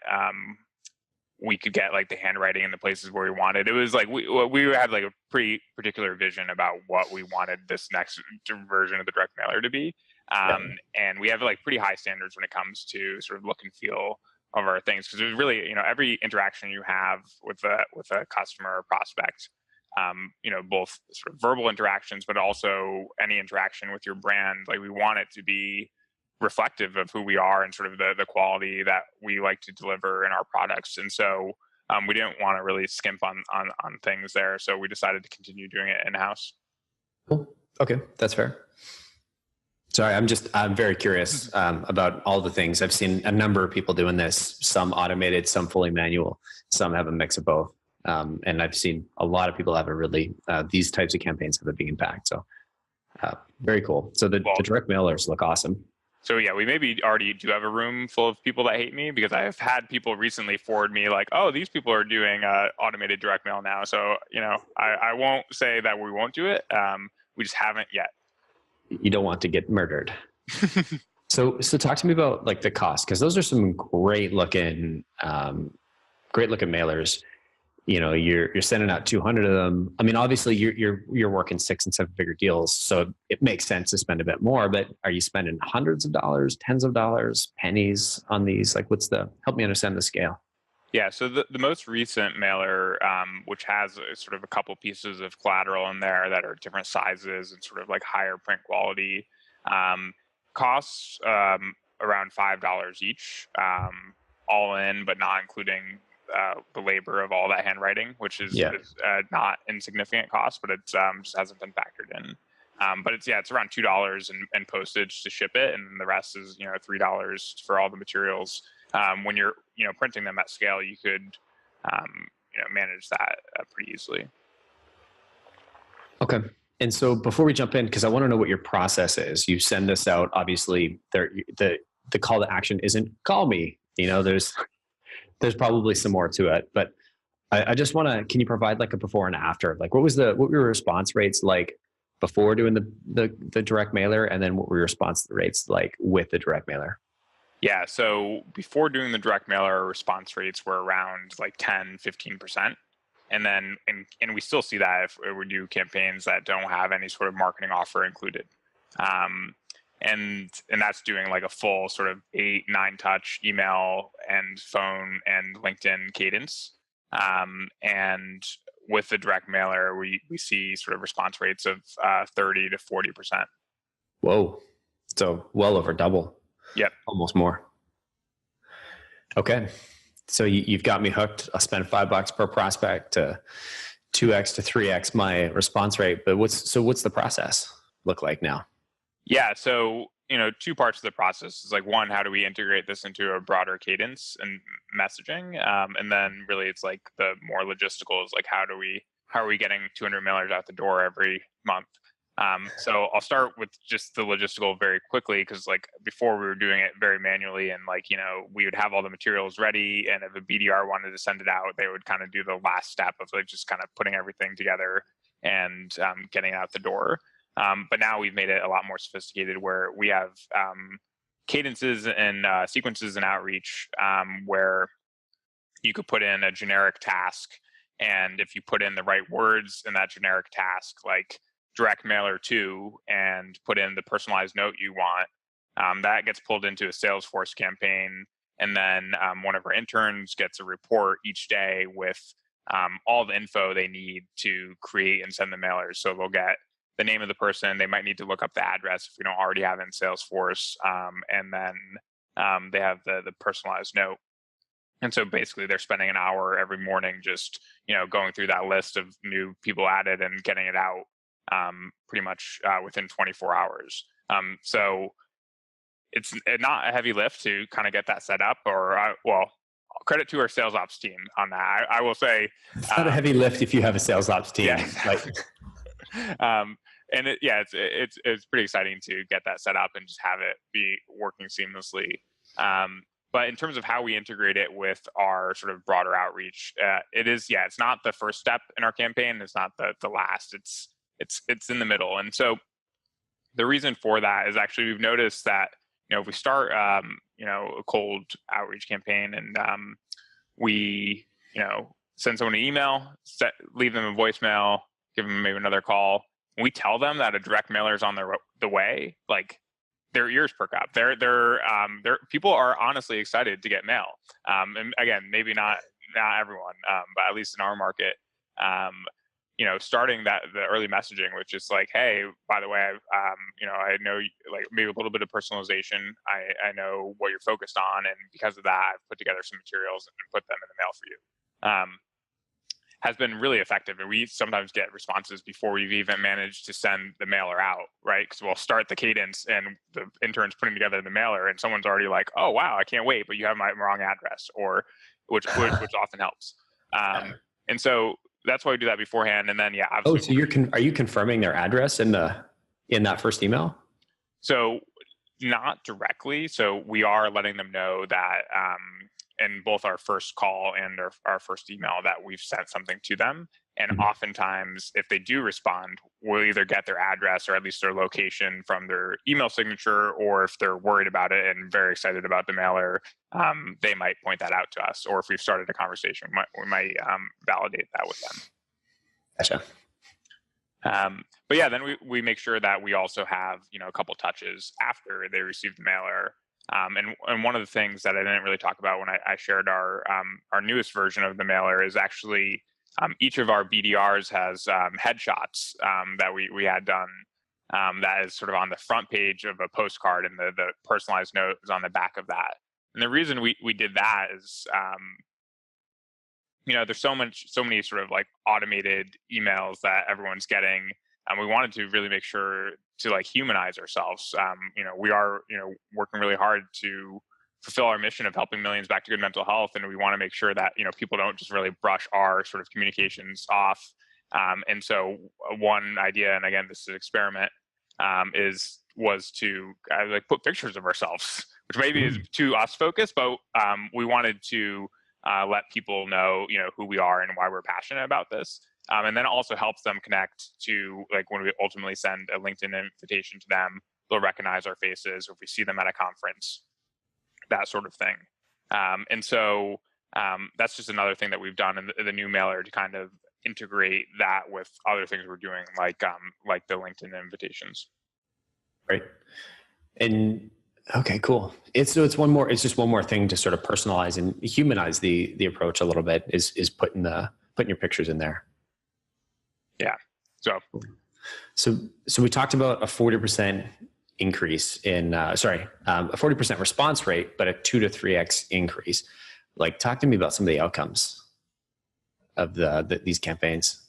we could get like the handwriting in the places where we wanted. It was like we had like a pretty particular vision about what we wanted this next version of the direct mailer to be, and we have like pretty high standards when it comes to sort of look and feel of our things, because it was really every interaction you have with a customer or prospect, both sort of verbal interactions, but also any interaction with your brand, like we want it to be reflective of who we are and sort of the quality that we like to deliver in our products. And so we didn't want to really skimp on things there, so we decided to continue doing it in-house. Cool. Okay, that's fair. Sorry, I'm very curious about all the things. I've seen a number of people doing this, some automated, some fully manual, some have a mix of both. And I've seen a lot of people have a really, these types of campaigns have a big impact. So very cool. So the direct mailers look awesome. So yeah, we maybe already do have a room full of people that hate me, because I've had people recently forward me like, oh, these people are doing automated direct mail now. So, I won't say that we won't do it. We just haven't yet. You don't want to get murdered. So talk to me about like the cost, because those are some great looking mailers. You're sending out 200 of them. I mean, obviously you're working 6 and 7 figure deals, so it makes sense to spend a bit more. But are you spending hundreds of dollars, tens of dollars, pennies on these? Like, help me understand the scale. Yeah, so the most recent mailer, which has sort of a couple pieces of collateral in there that are different sizes and sort of like higher print quality, costs around $5 each, all in, but not including the labor of all that handwriting, which is not insignificant cost, but it just hasn't been factored in. But it's around $2 and postage to ship it, and the rest is $3 for all the materials. When you're printing them at scale, you could manage that pretty easily. Okay. And so before we jump in, because I want to know what your process is, you send this out. Obviously, the call to action isn't call me. There's probably some more to it, but I just want to. Can you provide like a before and after? Like, what were your response rates like before doing the direct mailer, and then what were your response rates like with the direct mailer? Yeah, so before doing the direct mailer, response rates were around like 10-15%. And then, and we still see that if we do campaigns that don't have any sort of marketing offer included. And that's doing like a full sort of 8-9 touch email and phone and LinkedIn cadence. And with the direct mailer, we see sort of response rates of 30 to 40%. Whoa. So well over double. Yep. Almost more. Okay. So you've got me hooked. I'll spend $5 per prospect to 2x to 3x my response rate. But what's the process look like now? Yeah. So, 2 parts of the process is like, one, how do we integrate this into a broader cadence and messaging? And then really it's like the more logistical is like, how are we getting 200 mailers out the door every month? So I'll start with just the logistical very quickly, because like before we were doing it very manually, and like, we would have all the materials ready, and if a BDR wanted to send it out, they would kind of do the last step of like just kind of putting everything together and getting it out the door. But now we've made it a lot more sophisticated, where we have cadences and sequences in outreach, where you could put in a generic task, and if you put in the right words in that generic task, like direct mailer to, and put in the personalized note you want, that gets pulled into a Salesforce campaign. And then one of our interns gets a report each day with all the info they need to create and send the mailers. So they'll get the name of the person. They might need to look up the address if we don't already have it in Salesforce. And then they have the personalized note. And so basically they're spending an hour every morning just, going through that list of new people added and getting it out pretty much within 24 hours. So it's not a heavy lift to kind of get that set up, or credit to our sales ops team on that. I will say it's not a heavy lift if you have a sales ops team. Yeah. And it's pretty exciting to get that set up and just have it be working seamlessly. But in terms of how we integrate it with our sort of broader outreach, it's not the first step in our campaign. It's not the last. It's in the middle. And so the reason for that is actually we've noticed that, if we start, a cold outreach campaign, and we, send someone an email, leave them a voicemail, give them maybe another call, we tell them that a direct mailer is on the way, like their ears perk up. They're people are honestly excited to get mail. And again, maybe not everyone, but at least in our market, starting the early messaging with just like, hey, by the way, I know, like maybe a little bit of personalization. I know what you're focused on, and because of that, I've put together some materials and put them in the mail for you. has been really effective. And we sometimes get responses before we've even managed to send the mailer out, right? Because we'll start the cadence and the intern's putting together the mailer and someone's already like, oh, wow, I can't wait, but you have my wrong address, or which often helps. And so that's why we do that beforehand. And then, yeah. Oh, so are you confirming their address in that first email? So not directly. So we are letting them know that in both our first call and our first email that we've sent something to them. And oftentimes, if they do respond, we'll either get their address or at least their location from their email signature, or if they're worried about it and very excited about the mailer, they might point that out to us. Or if we've started a conversation, we might validate that with them. Gotcha. But yeah, then we make sure that we also have, a couple touches after they receive the mailer. And one of the things that I didn't really talk about when I shared our newest version of the mailer is actually each of our BDRs has headshots that we had done that is sort of on the front page of a postcard, and the personalized note is on the back of that. And the reason we did that is, there's so many sort of like automated emails that everyone's getting. And we wanted to really make sure to like humanize ourselves. We are, working really hard to fulfill our mission of helping millions back to good mental health. And we want to make sure that, people don't just really brush our sort of communications off. And so one idea, and again, this is an experiment, was to like put pictures of ourselves, which maybe is too us focused, but we wanted to let people know, who we are and why we're passionate about this. And then it also helps them connect to, like, when we ultimately send a LinkedIn invitation to them, they'll recognize our faces, or if we see them at a conference, that sort of thing. And so that's just another thing that we've done in the new mailer to kind of integrate that with other things we're doing, like the LinkedIn invitations. Right. And okay, cool. It's just one more thing to sort of personalize and humanize the approach a little bit, is putting your pictures in there. Yeah. So we talked about a 40% increase in, a 40% response rate, but a 2 to 3x increase. Like, talk to me about some of the outcomes of these campaigns.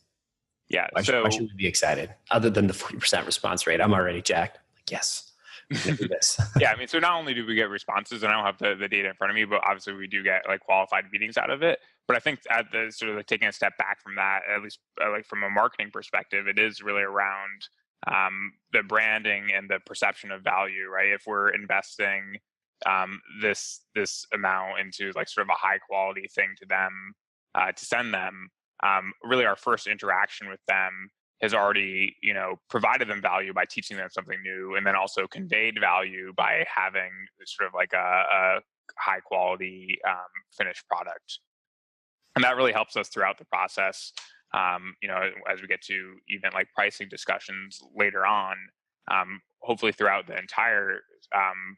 Yeah. Why should we be excited? Other than the 40% response rate, I'm already jacked. Like, yes. This. Yeah, I mean, so not only do we get responses, and I don't have the data in front of me, but obviously we do get like qualified meetings out of it. But I think at the sort of like taking a step back from that, at least like from a marketing perspective, it is really around the branding and the perception of value, right? If we're investing this amount into like sort of a high quality thing to them, to send them, really our first interaction with them has already, provided them value by teaching them something new, and then also conveyed value by having sort of like a high quality finished product. And that really helps us throughout the process. As we get to even like pricing discussions later on, hopefully throughout the entire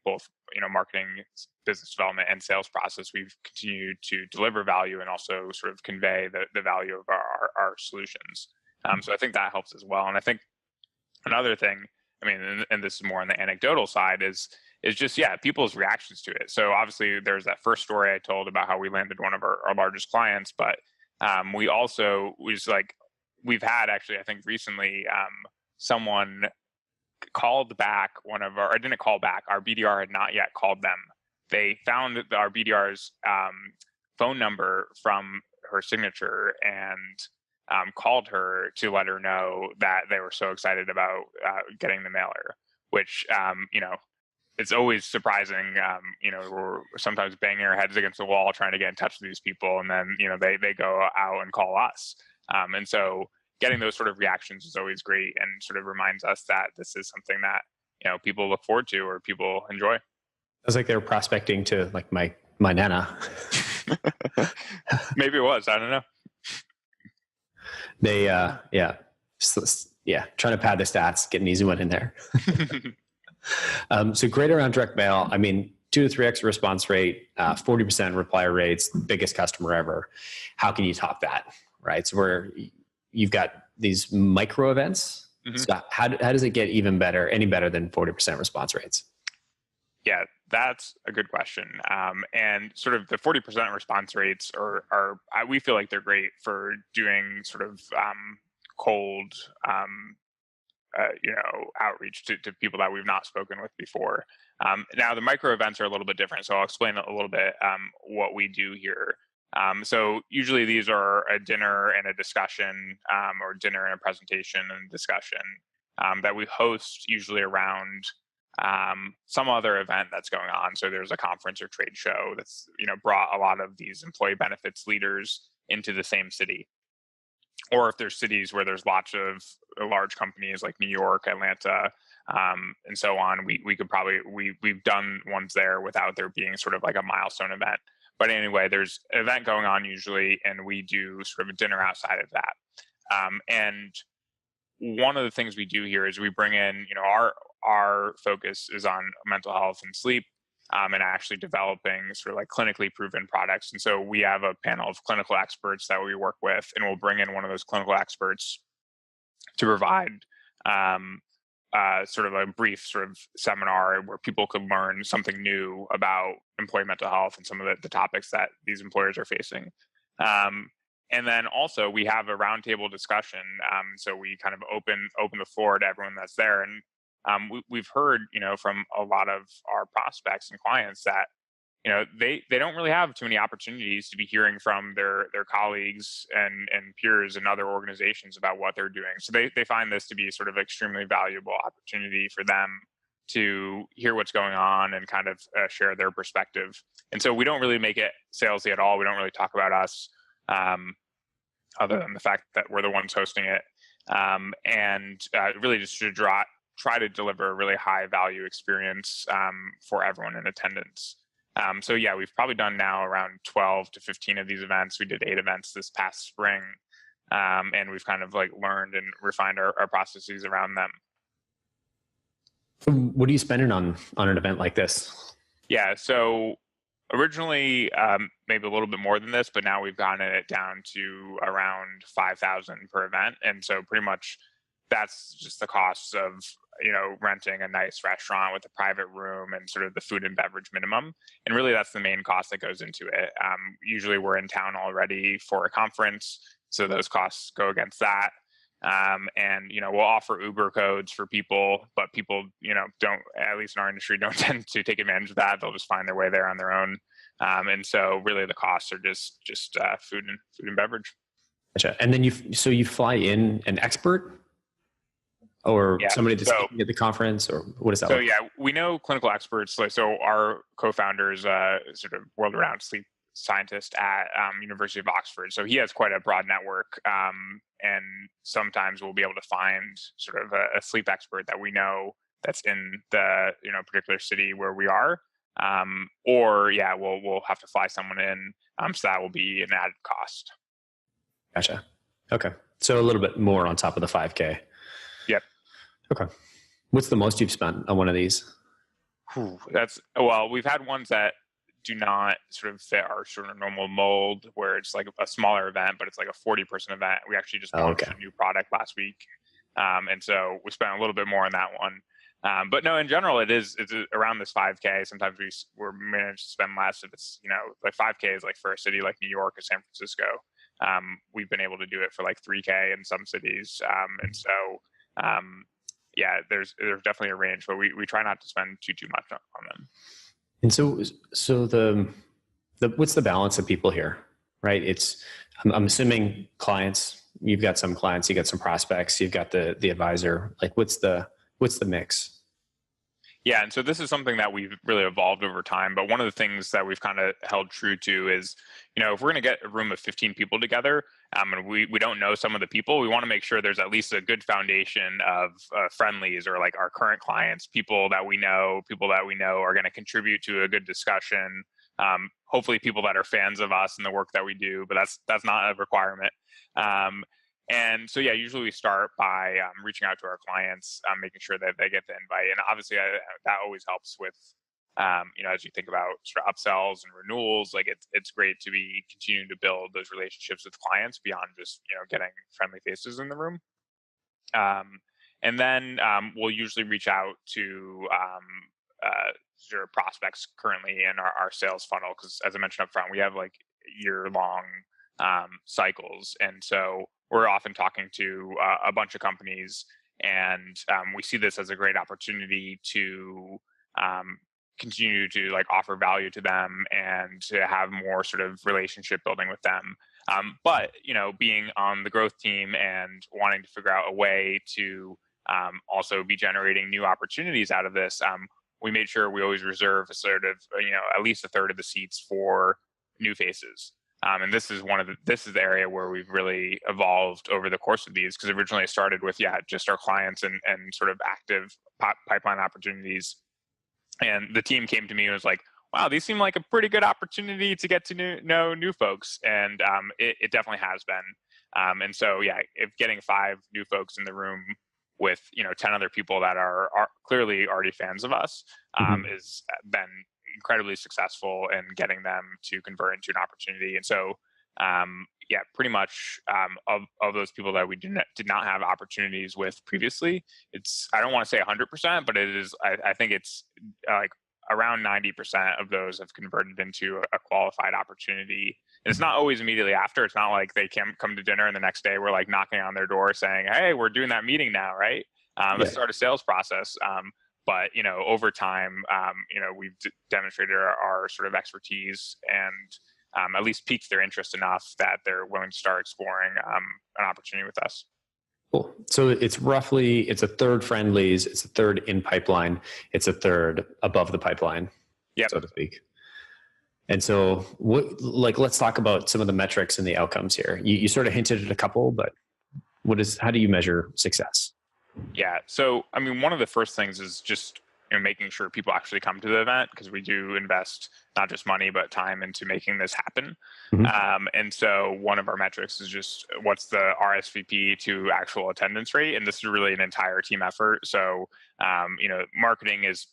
both marketing, business development, and sales process, we've continued to deliver value and also sort of convey the value of our solutions. So I think that helps as well. And I think another thing, I mean, and this is more on the anecdotal side, is just, people's reactions to it. So obviously there's that first story I told about how we landed one of our largest clients, but we've had actually, I think recently, someone called back didn't call back. Our BDR had not yet called them. They found our BDR's phone number from her signature and called her to let her know that they were so excited about getting the mailer, which, it's always surprising. We're sometimes banging our heads against the wall trying to get in touch with these people, and then, they go out and call us. And so getting those sort of reactions is always great, and sort of reminds us that this is something that, people look forward to or people enjoy. It was like they were prospecting to like my nana. Maybe it was, I don't know. They, trying to pad the stats, get an easy one in there. So great around direct mail. I mean, 2 to 3x response rate, 40% reply rates, biggest customer ever. How can you top that, right? So you've got these micro events. Mm-hmm. So how does it get any better than 40% response rates? Yeah. That's a good question. And sort of the 40% response rates we feel like they're great for doing sort of cold, outreach to people that we've not spoken with before. Now, the micro events are a little bit different, so I'll explain a little bit what we do here. So usually these are a dinner and a discussion, or dinner and a presentation and discussion that we host usually around some other event that's going on. So there's a conference or trade show that's brought a lot of these employee benefits leaders into the same city. Or if there's cities where there's lots of large companies like New York, Atlanta, and so on, we've done ones there without there being sort of like a milestone event. But anyway, there's an event going on usually, and we do sort of a dinner outside of that. And one of the things we do here is we bring in, our focus is on mental health and sleep, and actually developing sort of like clinically proven products. And so we have a panel of clinical experts that we work with, and we'll bring in one of those clinical experts to provide sort of a brief sort of seminar where people could learn something new about employee mental health and some of the topics that these employers are facing. And then also we have a roundtable discussion. So we kind of open the floor to everyone that's there. And we've heard, from a lot of our prospects and clients that, they don't really have too many opportunities to be hearing from their colleagues and peers and other organizations about what they're doing. So they find this to be sort of extremely valuable opportunity for them to hear what's going on and kind of share their perspective. And so we don't really make it salesy at all. We don't really talk about us, other than the fact that we're the ones hosting it. And really just to try to deliver a really high value experience for everyone in attendance. So yeah, we've probably done now around 12 to 15 of these events. We did 8 events this past spring, and we've kind of like learned and refined our processes around them. What are you spending on an event like this? Yeah, so originally maybe a little bit more than this, but now we've gotten it down to around 5,000 per event, and so pretty much that's just the costs of renting a nice restaurant with a private room and sort of the food and beverage minimum. And really that's the main cost that goes into it. Usually we're in town already for a conference, so those costs go against that. And we'll offer Uber codes for people, but people don't, at least in our industry, don't tend to take advantage of that. They'll just find their way there on their own. And so really the costs are just food and beverage. Gotcha. And then you fly in an expert? Or somebody that's speaking at the conference, or what is that? So yeah, we know clinical experts. So our co-founder is a sort of world-renowned sleep scientist at University of Oxford. So he has quite a broad network, and sometimes we'll be able to find sort of a sleep expert that we know that's in the particular city where we are. Or we'll have to fly someone in. So that will be an added cost. Gotcha. Okay, so a little bit more on top of the 5K. Yep. Okay. What's the most you've spent on one of these? We've had ones that do not sort of fit our sort of normal mold, where it's like a smaller event, but it's like a 40-person event. We actually just launched a new product last week. And so we spent a little bit more on that one. But no, in general, it's around this 5K. Sometimes we're managed to spend less if it's, like 5K is like for a city like New York or San Francisco. We've been able to do it for like 3K in some cities. And so, there's definitely a range, but we try not to spend too much on them. And so the what's the balance of people here, right? I'm assuming clients, you've got some clients, you got some prospects, you've got the advisor, like what's the mix? Yeah, and so this is something that we've really evolved over time. But one of the things that we've kind of held true to is, if we're going to get a room of 15 people together, and we don't know some of the people, we want to make sure there's at least a good foundation of friendlies or like our current clients, people that we know are going to contribute to a good discussion. Hopefully, people that are fans of us and the work that we do, but that's not a requirement. And so, usually we start by reaching out to our clients, making sure that they get the invite. And obviously that always helps with, as you think about sort of upsells and renewals, like it's great to be continuing to build those relationships with clients beyond just, getting friendly faces in the room. And then we'll usually reach out to sort of prospects currently in our sales funnel, because as I mentioned up front, we have like year-long cycles, and so we're often talking to a bunch of companies, and we see this as a great opportunity to continue to like offer value to them and to have more sort of relationship building with them. But being on the growth team and wanting to figure out a way to also be generating new opportunities out of this, we made sure we always reserve a sort of at least a third of the seats for new faces. And this is the area where we've really evolved over the course of these, because originally I started with just our clients and sort of active pipeline opportunities. And the team came to me and was like, wow, these seem like a pretty good opportunity to get to know new folks. And it definitely has been. And so, if getting 5 new folks in the room with 10 other people that are clearly already fans of us is been incredibly successful in getting them to convert into an opportunity. And so, pretty much of those people that we did not have opportunities with previously, I don't want to say 100%, but it is. I think it's like around 90% of those have converted into a qualified opportunity. And it's not always immediately after. It's not like they can come to dinner and the next day we're like knocking on their door saying, "Hey, we're doing that meeting now, right? Let's start a sales process." But over time, we've demonstrated our sort of expertise and at least piqued their interest enough that they're willing to start exploring an opportunity with us. Cool. So it's a third friendlies, it's a third in pipeline, it's a third above the pipeline, so to speak. And so let's talk about some of the metrics and the outcomes here. You sort of hinted at a couple, but how do you measure success? Yeah. So, I mean, one of the first things is just making sure people actually come to the event, because we do invest not just money, but time into making this happen. And so one of our metrics is just what's the RSVP to actual attendance rate. And this is really an entire team effort. So, marketing is,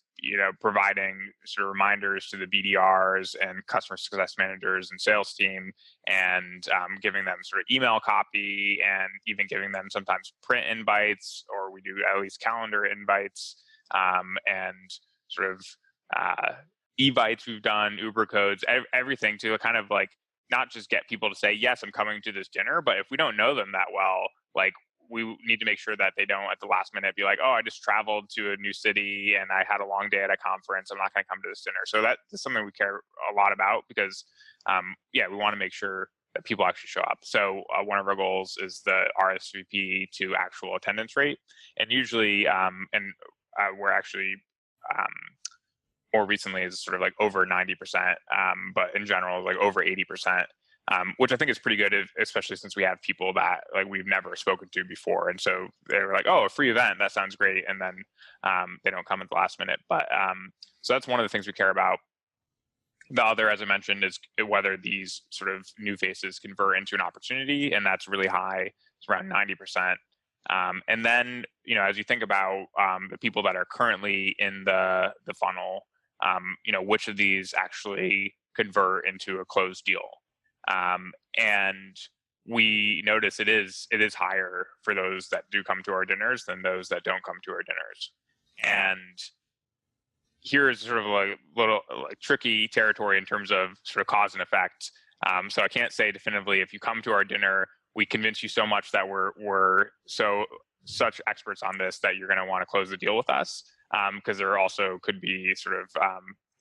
providing sort of reminders to the BDRs and customer success managers and sales team, and giving them sort of email copy, and even giving them sometimes print invites, or we do at least calendar invites, and sort of evites we've done, Uber codes, everything to kind of like not just get people to say, yes, I'm coming to this dinner, but if we don't know them that well, like we need to make sure that they don't at the last minute be like, oh, I just traveled to a new city and I had a long day at a conference, I'm not going to come to this dinner. So that's something we care a lot about, because we want to make sure that people actually show up. So one of our goals is the RSVP to actual attendance rate. And usually, we're actually more recently is sort of like over 90%, but in general, like over 80%, which I think is pretty good, especially since we have people that like we've never spoken to before. And so they were like, oh, a free event, that sounds great. And then they don't come at the last minute. But so that's one of the things we care about. The other, as I mentioned, is whether these sort of new faces convert into an opportunity, and that's really high. It's around 90%. And then, as you think about the people that are currently in the funnel, which of these actually convert into a closed deal? And we notice it is higher for those that do come to our dinners than those that don't come to our dinners. And here is sort of a little like tricky territory in terms of sort of cause and effect. So I can't say definitively if you come to our dinner, we convince you so much that we're such experts on this that you're going to want to close the deal with us. Because there also could be sort of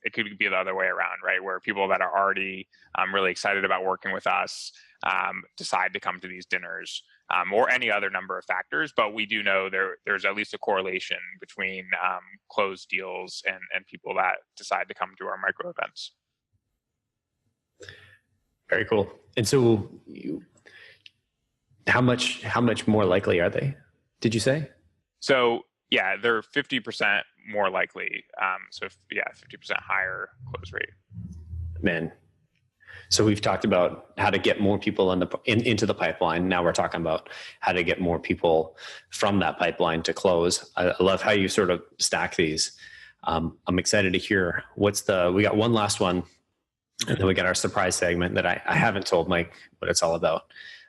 it could be the other way around, right? Where people that are already really excited about working with us decide to come to these dinners, or any other number of factors. But we do know there's at least a correlation between closed deals and people that decide to come to our micro events. Very cool. And so how much more likely are they, did you say? So yeah, they're 50% more likely. 50% higher close rate. Man. So we've talked about how to get more people into the pipeline. Now we're talking about how to get more people from that pipeline to close. I love how you sort of stack these. I'm excited to hear we got one last one, and then we got our surprise segment that I haven't told Mike what it's all about.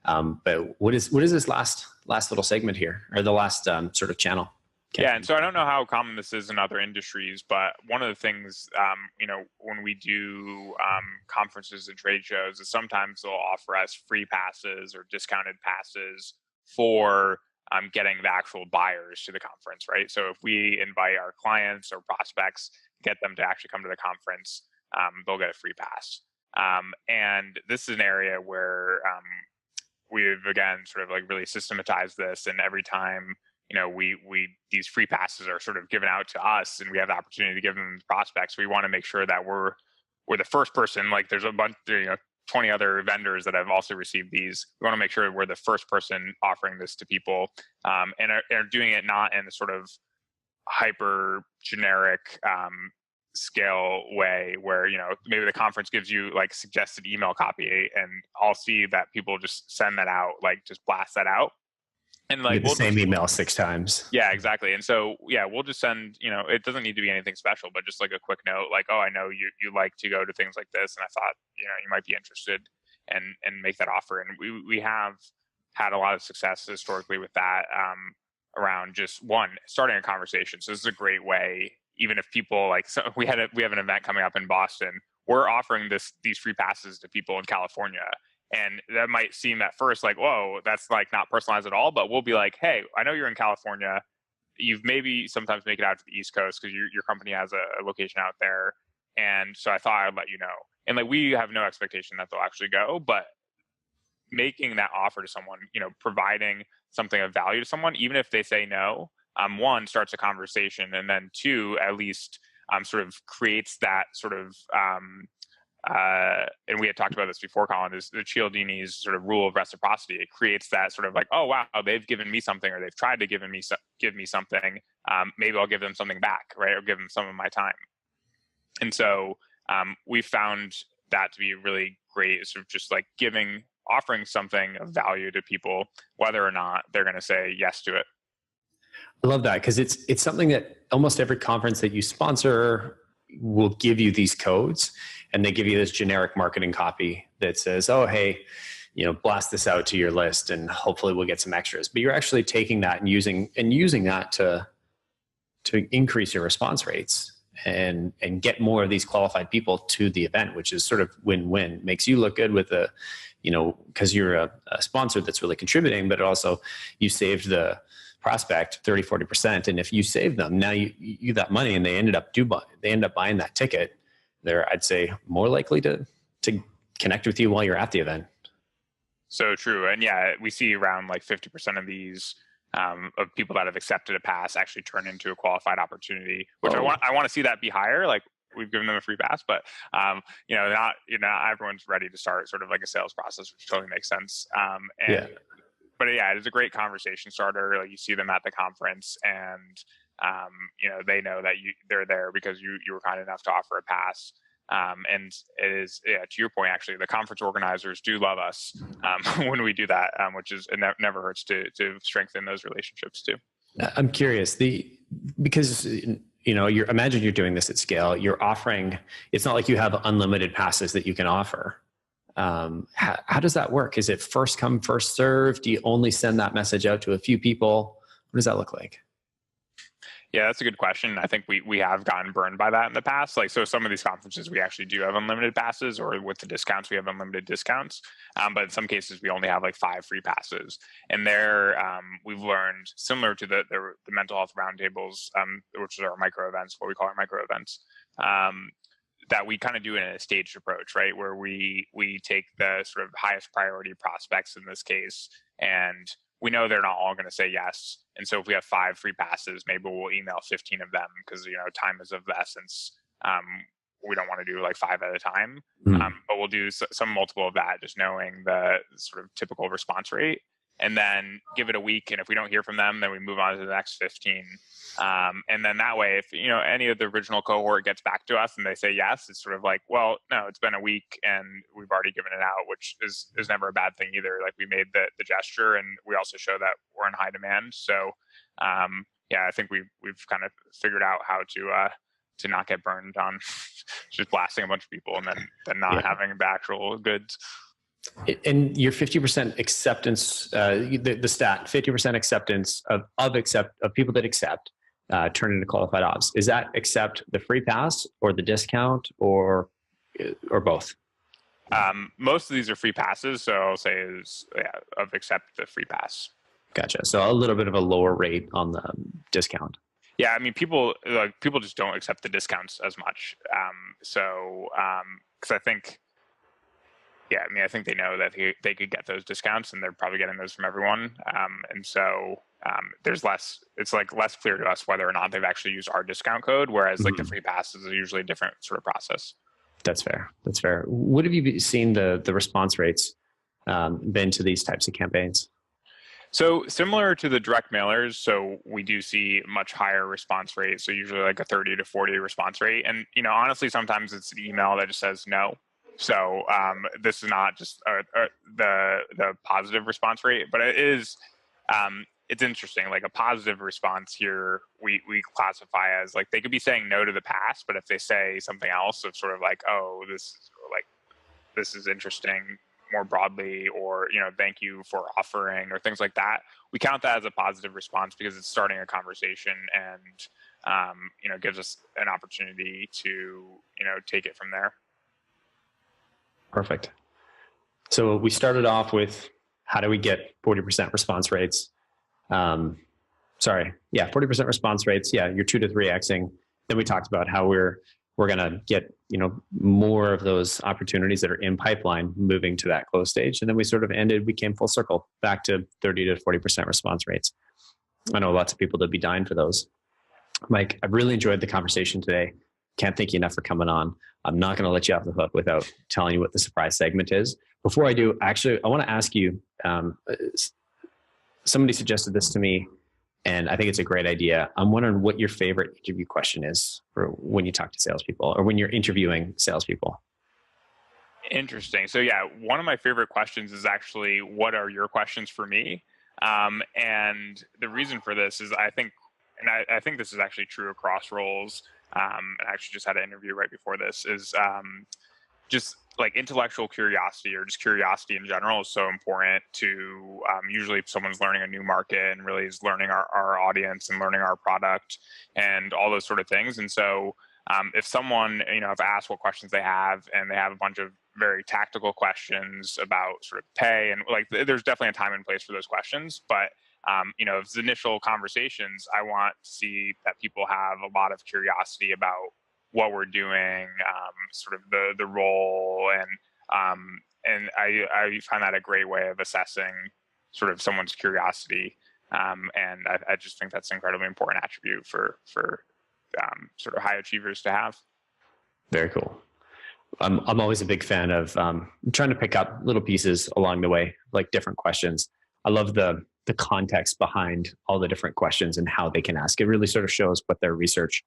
But what is this last little segment here, or the last sort of channel? Yeah, and so I don't know how common this is in other industries, but one of the things, when we do conferences and trade shows, is sometimes they'll offer us free passes or discounted passes for getting the actual buyers to the conference, right? So if we invite our clients or prospects, get them to actually come to the conference, they'll get a free pass. And this is an area where we've, again, sort of like really systematized this, and every time we these free passes are sort of given out to us and we have the opportunity to give them to prospects, we want to make sure that we're the first person. Like there's a bunch, 20 other vendors that have also received these. We want to make sure we're the first person offering this to people, and are doing it not in a sort of hyper generic scale way where maybe the conference gives you like suggested email copy, and I'll see that people just send that out, like just blast that out. And like the same email 6 times. Yeah, exactly. And so, yeah, we'll just send, it doesn't need to be anything special, but just like a quick note, like, oh, I know you like to go to things like this, and I thought, you might be interested, and make that offer. And we have had a lot of success historically with that, around just starting a conversation. So this is a great way, even if people we have an event coming up in Boston. We're offering these free passes to people in California. And that might seem at first like, whoa, that's like not personalized at all. But we'll be like, hey, I know you're in California. You've maybe sometimes make it out to the East Coast because your company has a location out there. And so I thought I'd let you know. And like, we have no expectation that they'll actually go, but making that offer to someone, providing something of value to someone, even if they say no, one, starts a conversation. And then two, at least sort of creates that sort of, and we had talked about this before, Collin, is the Cialdini's sort of rule of reciprocity. It creates that sort of like, oh, wow, they've given me something, or they've tried to give me something. Maybe I'll give them something back, right? Or give them some of my time. And so we found that to be really great, sort of just like offering something of value to people, whether or not they're going to say yes to it. I love that, because it's something that almost every conference that you sponsor will give you these codes, and they give you this generic marketing copy that says, oh, hey, blast this out to your list and hopefully we'll get some extras. But you're actually taking that and using that to increase your response rates and get more of these qualified people to the event, which is sort of win-win. Makes you look good with because you're a sponsor that's really contributing, but also you saved the prospect 30-40%. And if you save them, now you that money, and they end up buying that ticket, they're, I'd say, more likely to connect with you while you're at the event. So true. And yeah, we see around like 50% of these of people that have accepted a pass actually turn into a qualified opportunity, which I want to see that be higher. Like, we've given them a free pass, but not everyone's ready to start sort of like a sales process, which totally makes sense. But yeah, it is a great conversation starter. Like, you see them at the conference, and they know that they're there because you were kind enough to offer a pass. And it is, to your point, actually, the conference organizers do love us when we do that, which is, it never hurts to strengthen those relationships too. I'm curious, because imagine you're doing this at scale. You're offering. It's not like you have unlimited passes that you can offer. How does that work? Is it first come, first serve? Do you only send that message out to a few people? What does that look like? Yeah, that's a good question. I think we have gotten burned by that in the past. Like, so some of these conferences, we actually do have unlimited passes, or with the discounts, we have unlimited discounts. But in some cases, we only have like 5 free passes. And there, we've learned, similar to the mental health roundtables, which is our micro events, what we call our micro events, that we kind of do in a staged approach, right? Where we take the sort of highest priority prospects in this case, and we know they're not all going to say yes. And so if we have 5 free passes, maybe we'll email 15 of them, because, time is of the essence. We don't want to do like 5 at a time, but we'll do some multiple of that, just knowing the sort of typical response rate, and then give it a week. And if we don't hear from them, then we move on to the next 15. And then that way, if any of the original cohort gets back to us and they say yes, it's sort of like, well, no, it's been a week and we've already given it out, which is never a bad thing either. Like, we made the gesture, and we also show that we're in high demand. So I think we've kind of figured out how to not get burned on just blasting a bunch of people and then not having the actual goods. And your 50% acceptance, the stat, 50% acceptance of people that accept. turn into qualified ops. Is that accept the free pass or the discount or both? Most of these are free passes, so I'll say of accept the free pass. Gotcha. So a little bit of a lower rate on the discount. Yeah, I mean, people just don't accept the discounts as much. Because I think, yeah, I mean, I think they know that they could get those discounts, and they're probably getting those from everyone. And so there's less. It's like less clear to us whether or not they've actually used our discount code, whereas like the free passes are usually a different sort of process. That's fair. That's fair. What have you seen the response rates been to these types of campaigns? So similar to the direct mailers, so we do see much higher response rate. So usually like a 30 to 40 response rate. And, you know, honestly, sometimes it's an email that just says no. So this is not just the positive response rate, but it is, it's interesting. Like a positive response here, we classify as like, they could be saying no to the pass, but if they say something else of sort of like, oh, this is interesting more broadly, or, you know, thank you for offering, or things like that, we count that as a positive response because it's starting a conversation and, you know, gives us an opportunity to, you know, take it from there. Perfect. So we started off with how do we get 40% response rates? 40% response rates. Yeah, you're 2 to 3xing. Then we talked about how we're going to get, you know, more of those opportunities that are in pipeline moving to that close stage. And then we came full circle back to 30 to 40% response rates. I know lots of people that'd be dying for those. Mike, I've really enjoyed the conversation today. Can't thank you enough for coming on. I'm not going to let you off the hook without telling you what the surprise segment is. Before I do, actually, I want to ask you, somebody suggested this to me, and I think it's a great idea. I'm wondering what your favorite interview question is for when you talk to salespeople or when you're interviewing salespeople. Interesting. So yeah, one of my favorite questions is actually, what are your questions for me? And the reason for this is I think this is actually true across roles. I actually just had an interview right before this, is just like intellectual curiosity, or just curiosity in general, is so important to usually if someone's learning a new market and really is learning our audience and learning our product and all those sort of things. And so if someone, you know, if I ask what questions they have, and they have a bunch of very tactical questions about sort of pay, and like there's definitely a time and place for those questions, but you know, if it's initial conversations, I want to see that people have a lot of curiosity about what we're doing, sort of the role, and I find that a great way of assessing sort of someone's curiosity, and I just think that's an incredibly important attribute for sort of high achievers to have. Very cool. I'm always a big fan of trying to pick up little pieces along the way, like different questions. I love the context behind all the different questions and how they can ask. It really sort of shows what their research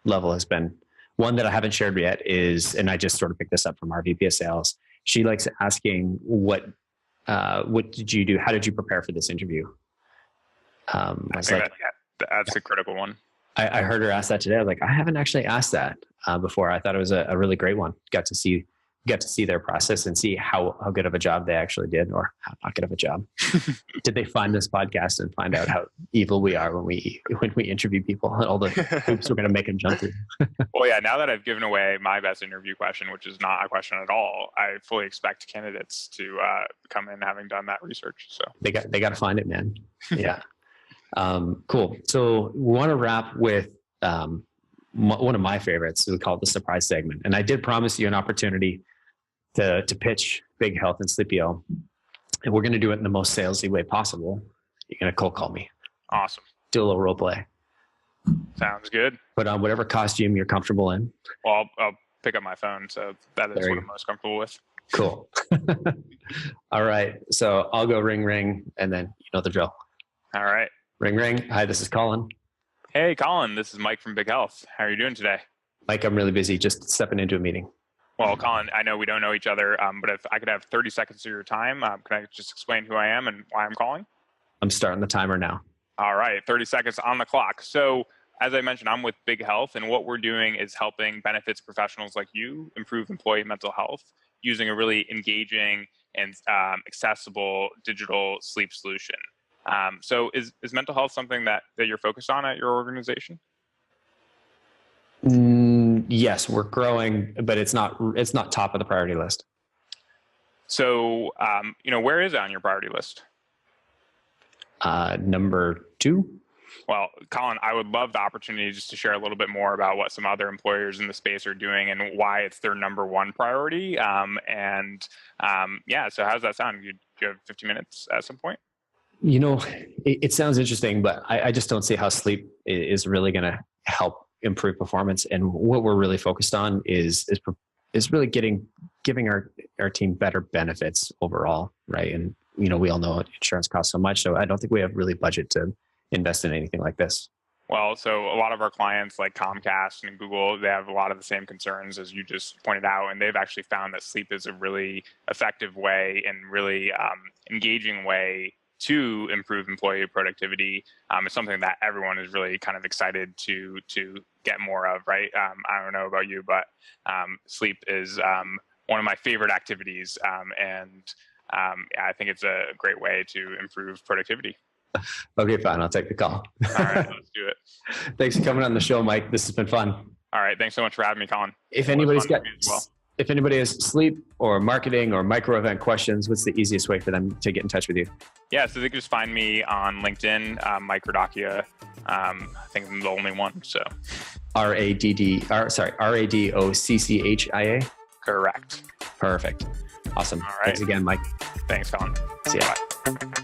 level has been. One that I haven't shared yet is, and I just sort of picked this up from our VP of sales. She likes asking, what did you do? How did you prepare for this interview? That's a critical one. I heard her ask that today. I was like, I haven't actually asked that before. I thought it was a really great one. Got to see their process and see how good of a job they actually did, or how not good of a job. Did they find this podcast and find out how evil we are when we interview people and all the hoops we're going to make them jump through? Well, yeah, now that I've given away my best interview question, which is not a question at all, I fully expect candidates to come in having done that research. So they got to find it, man. Yeah. Cool. So we want to wrap with one of my favorites. We call it the surprise segment. And I did promise you an opportunity to pitch Big Health and Sleepio. And we're going to do it in the most salesy way possible. You're going to cold call me. Awesome. Do a little role play. Sounds good. Put on whatever costume you're comfortable in. Well, I'll pick up my phone. So that is what I'm most comfortable with. Cool. All right. So I'll go ring, ring, and then you know the drill. All right. Ring, ring. Hi, this is Collin. Hey, Collin. This is Mike from Big Health. How are you doing today? Mike, I'm really busy. Just stepping into a meeting. Well, Collin, I know we don't know each other, but if I could have 30 seconds of your time, can I just explain who I am and why I'm calling? I'm starting the timer now. All right. 30 seconds on the clock. So as I mentioned, I'm with Big Health, and what we're doing is helping benefits professionals like you improve employee mental health using a really engaging and accessible digital sleep solution. So is mental health something that you're focused on at your organization? Yes, we're growing, but it's not top of the priority list. So, where is it on your priority list? Number 2. Well, Collin, I would love the opportunity just to share a little bit more about what some other employers in the space are doing and why it's their number 1 priority. So how does that sound? Do you have 15 minutes at some point? It sounds interesting, but I just don't see how sleep is really going to help improve performance. And what we're really focused on is really giving our team better benefits overall, right? And we all know insurance costs so much, so I don't think we have really budget to invest in anything like this. Well, so a lot of our clients like Comcast and Google, they have a lot of the same concerns as you just pointed out, and they've actually found that sleep is a really effective way and really engaging way to improve employee productivity. It's something that everyone is really kind of excited to get more of, right? I don't know about you, but sleep is one of my favorite activities, I think it's a great way to improve productivity. Okay, fine. I'll take the call. All right, let's do it. Thanks for coming on the show, Mike. This has been fun. All right, thanks so much for having me, Collin. If anybody has sleep or marketing or micro event questions, what's the easiest way for them to get in touch with you? Yeah, so they can just find me on LinkedIn, Mike Radocchia. I think I'm the only one. So Radocchia. Correct. Perfect. Awesome. All right. Thanks again, Mike. Thanks, Collin. See ya. Bye.